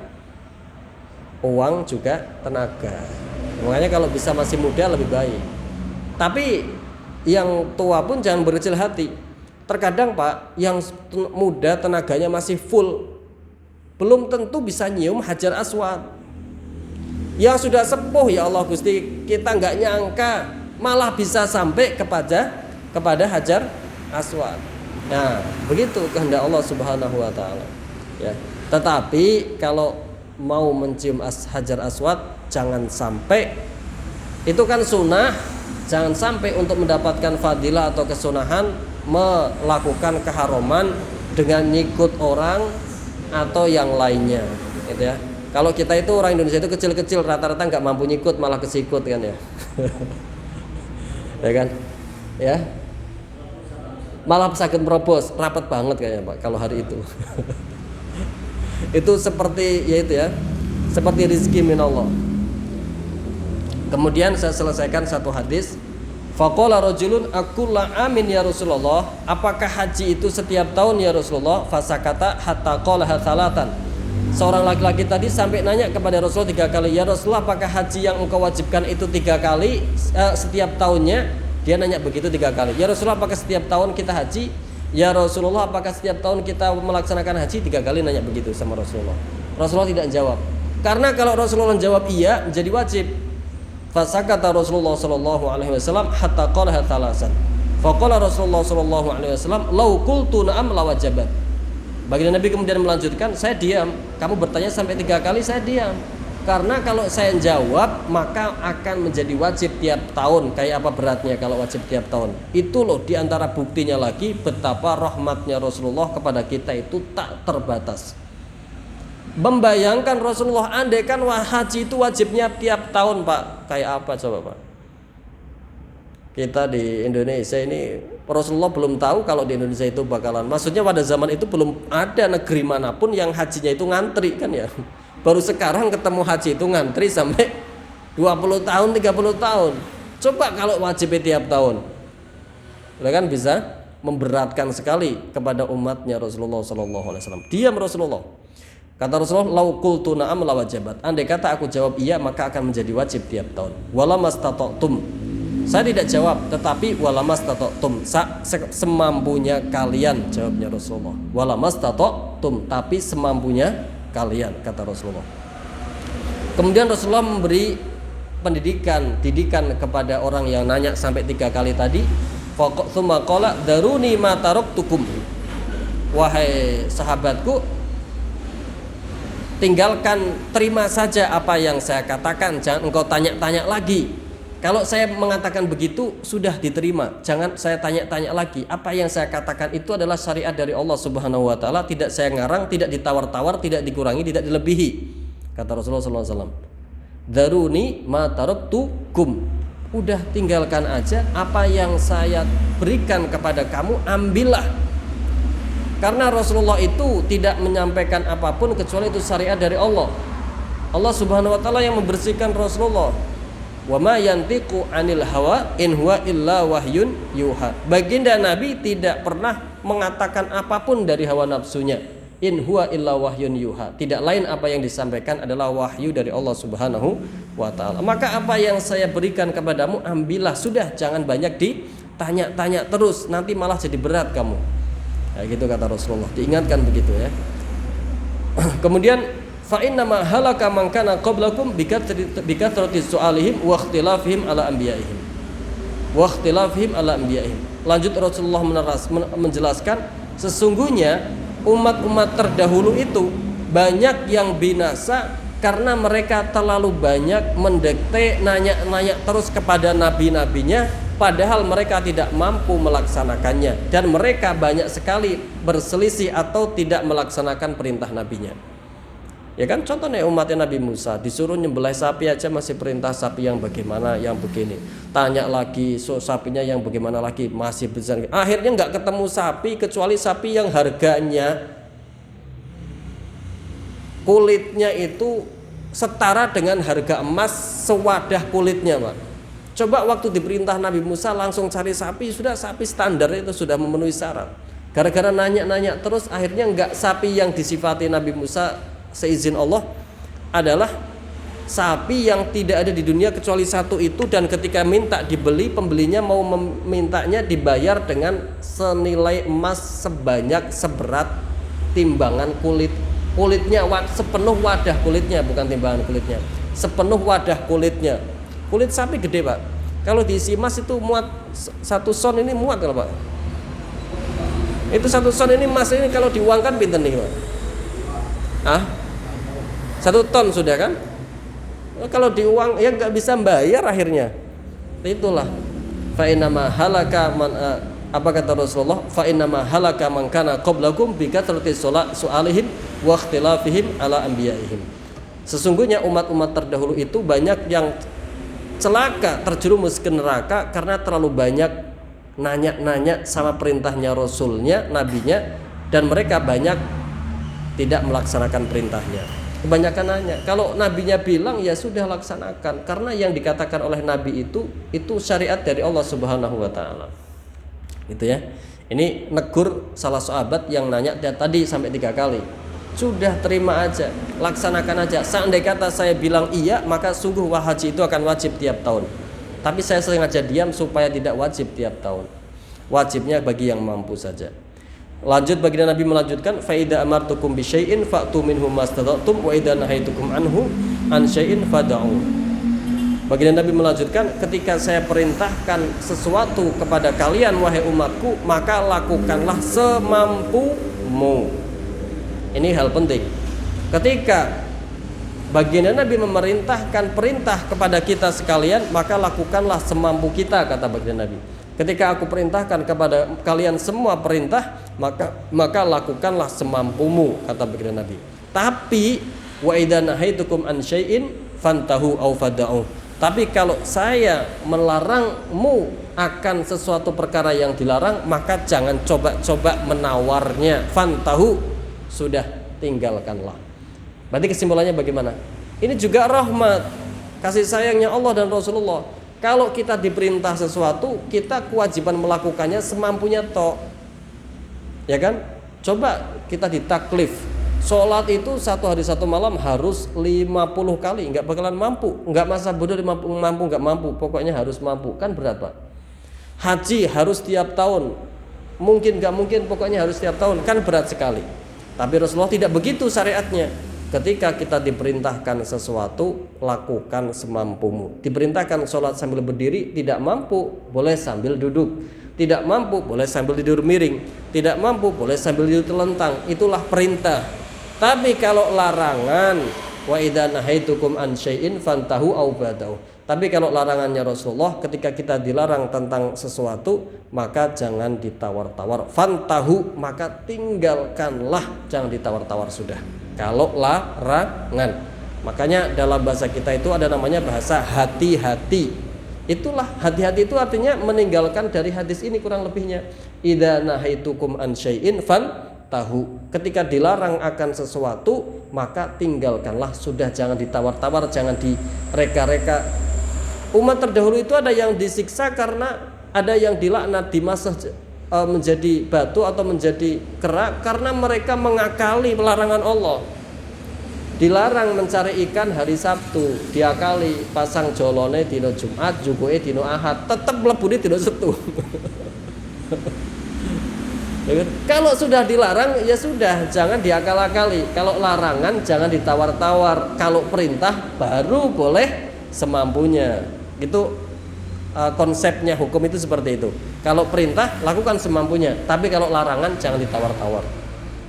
S2: uang juga tenaga. Makanya kalau bisa masih muda lebih baik. Tapi yang tua pun jangan berkecil hati. Terkadang Pak, yang muda tenaganya masih full, belum tentu bisa nyium Hajar Aswad. Yang sudah sepuh, ya Allah Gusti, kita nggak nyangka malah bisa sampai kepada Hajar Aswad. Nah, begitu kehendak Allah Subhanahu wa taala. Ya. Tetapi kalau mau mencium Hajar Aswad jangan sampai, itu kan sunnah, jangan sampai untuk mendapatkan fadilah atau kesunahan melakukan keharaman dengan nyikut orang atau yang lainnya, gitu ya. Kalau kita itu orang Indonesia itu kecil-kecil rata-rata nggak mampu nyikut malah kesikut kan ya. Ya kan? Ya. Malah sakit merobos, rapat banget kayaknya Pak kalau hari itu. Itu seperti ya itu ya. Seperti rizki minallah. Kemudian saya selesaikan satu hadis. Faqala rajulun aqulla amin ya Rasulullah, apakah haji itu setiap tahun ya Rasulullah? Fasakata hatta qala hatsalatan. Seorang laki-laki tadi sampai nanya kepada Rasulullah 3 kali, ya Rasulullah apakah haji yang engkau wajibkan itu 3 kali setiap tahunnya? Dia nanya begitu 3 kali. Ya Rasulullah apakah setiap tahun kita haji? Ya Rasulullah apakah setiap tahun kita melaksanakan haji? 3 kali nanya begitu sama Rasulullah. Rasulullah tidak jawab. Karena kalau Rasulullah jawab iya menjadi wajib. Fasakata Rasulullah sallallahu alaihi wasallam hatta qala thalasan. Faqala Rasulullah sallallahu alaihi wasallam, "Lau qultu na'am la wajabat." Baginda Nabi kemudian melanjutkan, saya diam. Kamu bertanya sampai 3 kali, saya diam. Karena kalau saya jawab maka akan menjadi wajib tiap tahun. Kayak apa beratnya kalau wajib tiap tahun? Itu loh diantara buktinya lagi betapa rahmatnya Rasulullah kepada kita itu tak terbatas. Membayangkan Rasulullah andai kan haji itu wajibnya tiap tahun Pak, kayak apa coba Pak? Kita di Indonesia ini Rasulullah belum tahu kalau di Indonesia itu bakalan, maksudnya pada zaman itu belum ada negeri manapun yang hajinya itu ngantri kan ya. Baru sekarang ketemu haji itu ngantri sampai 20 tahun, 30 tahun. Coba kalau wajib tiap tahun. Udah kan bisa memberatkan sekali kepada umatnya Rasulullah SAW. Diam Rasulullah. Kata Rasulullah, "Lau qultu na'am la wajabat." Andai kata aku jawab iya, maka akan menjadi wajib tiap tahun. Wala mastata'tum. Saya tidak jawab, tetapi wala mastata'tum. Semampunya kalian, jawabnya Rasulullah. Wala mastata'tum, tapi semampunya kalian, kata Rasulullah. Kemudian Rasulullah memberi didikan kepada orang yang nanya sampai 3 kali tadi. Tsumma qala daruni ma taraktukum. Wahai sahabatku, tinggalkan, terima saja apa yang saya katakan, jangan engkau tanya-tanya lagi. Kalau saya mengatakan begitu sudah diterima, jangan saya tanya-tanya lagi. Apa yang saya katakan itu adalah syariat dari Allah Subhanahu wa taala, tidak saya ngarang, tidak ditawar-tawar, tidak dikurangi, tidak dilebihi. Kata Rasulullah SAW, "Daruni ma taraktukum." Udah tinggalkan aja apa yang saya berikan kepada kamu, ambillah. Karena Rasulullah itu tidak menyampaikan apapun kecuali itu syariat dari Allah. Allah Subhanahu wa taala yang membersihkan Rasulullah. Wa ma yantiqu 'anil hawa in huwa illa wahyun yuha. Baginda Nabi tidak pernah mengatakan apapun dari hawa nafsunya. In huwa illa wahyun yuha. Tidak lain apa yang disampaikan adalah wahyu dari Allah Subhanahu wa taala. Maka apa yang saya berikan kepadamu ambillah, sudah, jangan banyak ditanya-tanya terus, nanti malah jadi berat kamu. Ya gitu kata Rasulullah. Diingatkan begitu ya. Kemudian fa inna ma halaka man kana qablakum bikathrati su'alihim wa ikhtilafihim ala anbiya'ihim. Wa ikhtilafihim ala anbiya'ihim. Lanjut Rasulullah menjelaskan, sesungguhnya umat-umat terdahulu itu banyak yang binasa karena mereka terlalu banyak mendikte, nanya-nanya terus kepada nabi-nabinya, padahal mereka tidak mampu melaksanakannya, dan mereka banyak sekali berselisih atau tidak melaksanakan perintah nabinya. Ya kan, contohnya umatnya Nabi Musa disuruh nyembelih sapi aja masih perintah sapi yang bagaimana, yang begini. Tanya lagi sapinya yang bagaimana lagi, masih besar. Akhirnya nggak ketemu sapi kecuali sapi yang harganya kulitnya itu setara dengan harga emas sewadah kulitnya, Pak. Coba waktu diperintah Nabi Musa langsung cari sapi, sudah sapi standar itu sudah memenuhi syarat. Gara-gara nanya-nanya terus akhirnya nggak, sapi yang disifati Nabi Musa seizin Allah adalah sapi yang tidak ada di dunia kecuali satu itu, dan ketika minta dibeli, pembelinya mau memintanya dibayar dengan senilai emas seberat timbangan kulitnya, sepenuh wadah kulitnya, bukan timbangan kulitnya, sepenuh wadah kulitnya. Kulit sapi gede, Pak. Kalau diisi emas itu muat 1 son, ini muat kalau Pak. Itu 1 son ini emas ini kalau diuangkan pinten nih, Pak? 1 ton sudah kan? Kalau diuang ya nggak bisa bayar akhirnya. Itulah fa inama halaka man, apa kata Rasulullah, fa inama halaka man kana qablakum bi kathrati su'alihim wa ikhtilafihim ala anbiya'ihim. Sesungguhnya umat-umat terdahulu itu banyak yang celaka, terjerumus ke neraka karena terlalu banyak nanya-nanya sama perintahnya Rasulnya, nabinya, dan mereka banyak tidak melaksanakan perintahnya. Kebanyakan nanya. Kalau nabinya bilang ya sudah laksanakan, karena yang dikatakan oleh nabi itu syariat dari Allah Subhanahu wa taala. Gitu ya. Ini negur salah sahabat yang nanya tadi sampai 3 kali. Sudah, terima aja, laksanakan aja. Seandainya kata saya bilang iya, maka sungguh haji itu akan wajib tiap tahun. Tapi saya sengaja diam supaya tidak wajib tiap tahun. Wajibnya bagi yang mampu saja. Lanjut baginda Nabi melanjutkan, fa idza amartukum bi syai'in fa'tu minhu mastata'tum wa idza nahaitukum anhu an syai'in fad'u. Baginda Nabi melanjutkan, ketika saya perintahkan sesuatu kepada kalian wahai umatku, maka lakukanlah semampumu. Ini hal penting. Ketika baginda Nabi memerintahkan perintah kepada kita sekalian, maka lakukanlah semampu kita, kata baginda Nabi. Ketika aku perintahkan kepada kalian semua perintah, maka lakukanlah semampumu, kata baginda Nabi. Tapi wa idza nahaitukum an syai'in fantahu aw fada'u. Tapi kalau saya melarangmu akan sesuatu perkara yang dilarang, maka jangan coba-coba menawarnya. Fantahu, sudah tinggalkanlah. Berarti kesimpulannya bagaimana? Ini juga rahmat, kasih sayangnya Allah dan Rasulullah. Kalau kita diperintah sesuatu, kita kewajiban melakukannya semampunya tok. Ya kan? Coba kita ditaklif. Sholat itu satu hari satu malam harus 50 kali, nggak bakalan mampu. Nggak masa bodoh mampu, nggak mampu. Pokoknya harus mampu. Kan berapa? Haji harus tiap tahun. Mungkin nggak mungkin, pokoknya harus tiap tahun. Kan berat sekali. Tapi Rasulullah tidak begitu syariatnya. Ketika kita diperintahkan sesuatu, lakukan semampumu. Diperintahkan sholat sambil berdiri, tidak mampu, boleh sambil duduk. Tidak mampu, boleh sambil tidur miring. Tidak mampu, boleh sambil tidur telentang. Itulah perintah. Tapi kalau larangan, wa idza nahaitukum an syai'in fantahu aw badau. Tapi kalau larangannya Rasulullah, ketika kita dilarang tentang sesuatu, maka jangan ditawar-tawar. Fantahu, maka tinggalkanlah, jangan ditawar-tawar sudah. Kalau larangan, makanya dalam bahasa kita itu ada namanya bahasa hati-hati. Itulah hati-hati, itu artinya meninggalkan dari hadis ini kurang lebihnya. Idza nahaitukum an syai'in fantahu. Ketika dilarang akan sesuatu, maka tinggalkanlah sudah, jangan ditawar-tawar, jangan direka-reka. Umat terdahulu itu ada yang disiksa karena ada yang dilaknat, dimasah menjadi batu atau menjadi kera karena mereka mengakali larangan Allah. Dilarang mencari ikan hari Sabtu, diakali pasang jolone dino Jumat, jukuke dino Ahad, tetap mlebune dino Setu. Kalau sudah dilarang ya sudah, jangan diakal-akali. Kalau larangan jangan ditawar-tawar. Kalau perintah baru boleh semampunya. Itu konsepnya hukum itu seperti itu. Kalau perintah lakukan semampunya, tapi kalau larangan jangan ditawar-tawar.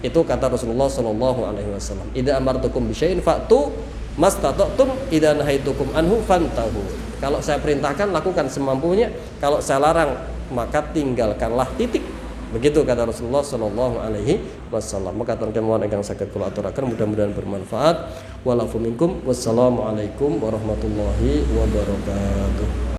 S2: Itu kata Rasulullah sallallahu alaihi wasallam. Idza amartukum bi syai'in fa'tu mastata'tum, idza nahaitukum anhu fantahu. Kalau saya perintahkan lakukan semampunya, kalau saya larang maka tinggalkanlah, titik. Begitu kata Rasulullah sallallahu alaihi wasallam. Maka teman-teman ingkang saged kula aturaken mudah-mudahan bermanfaat. Walafu minkum, wassalamu alaikum warahmatullahi wabarakatuh.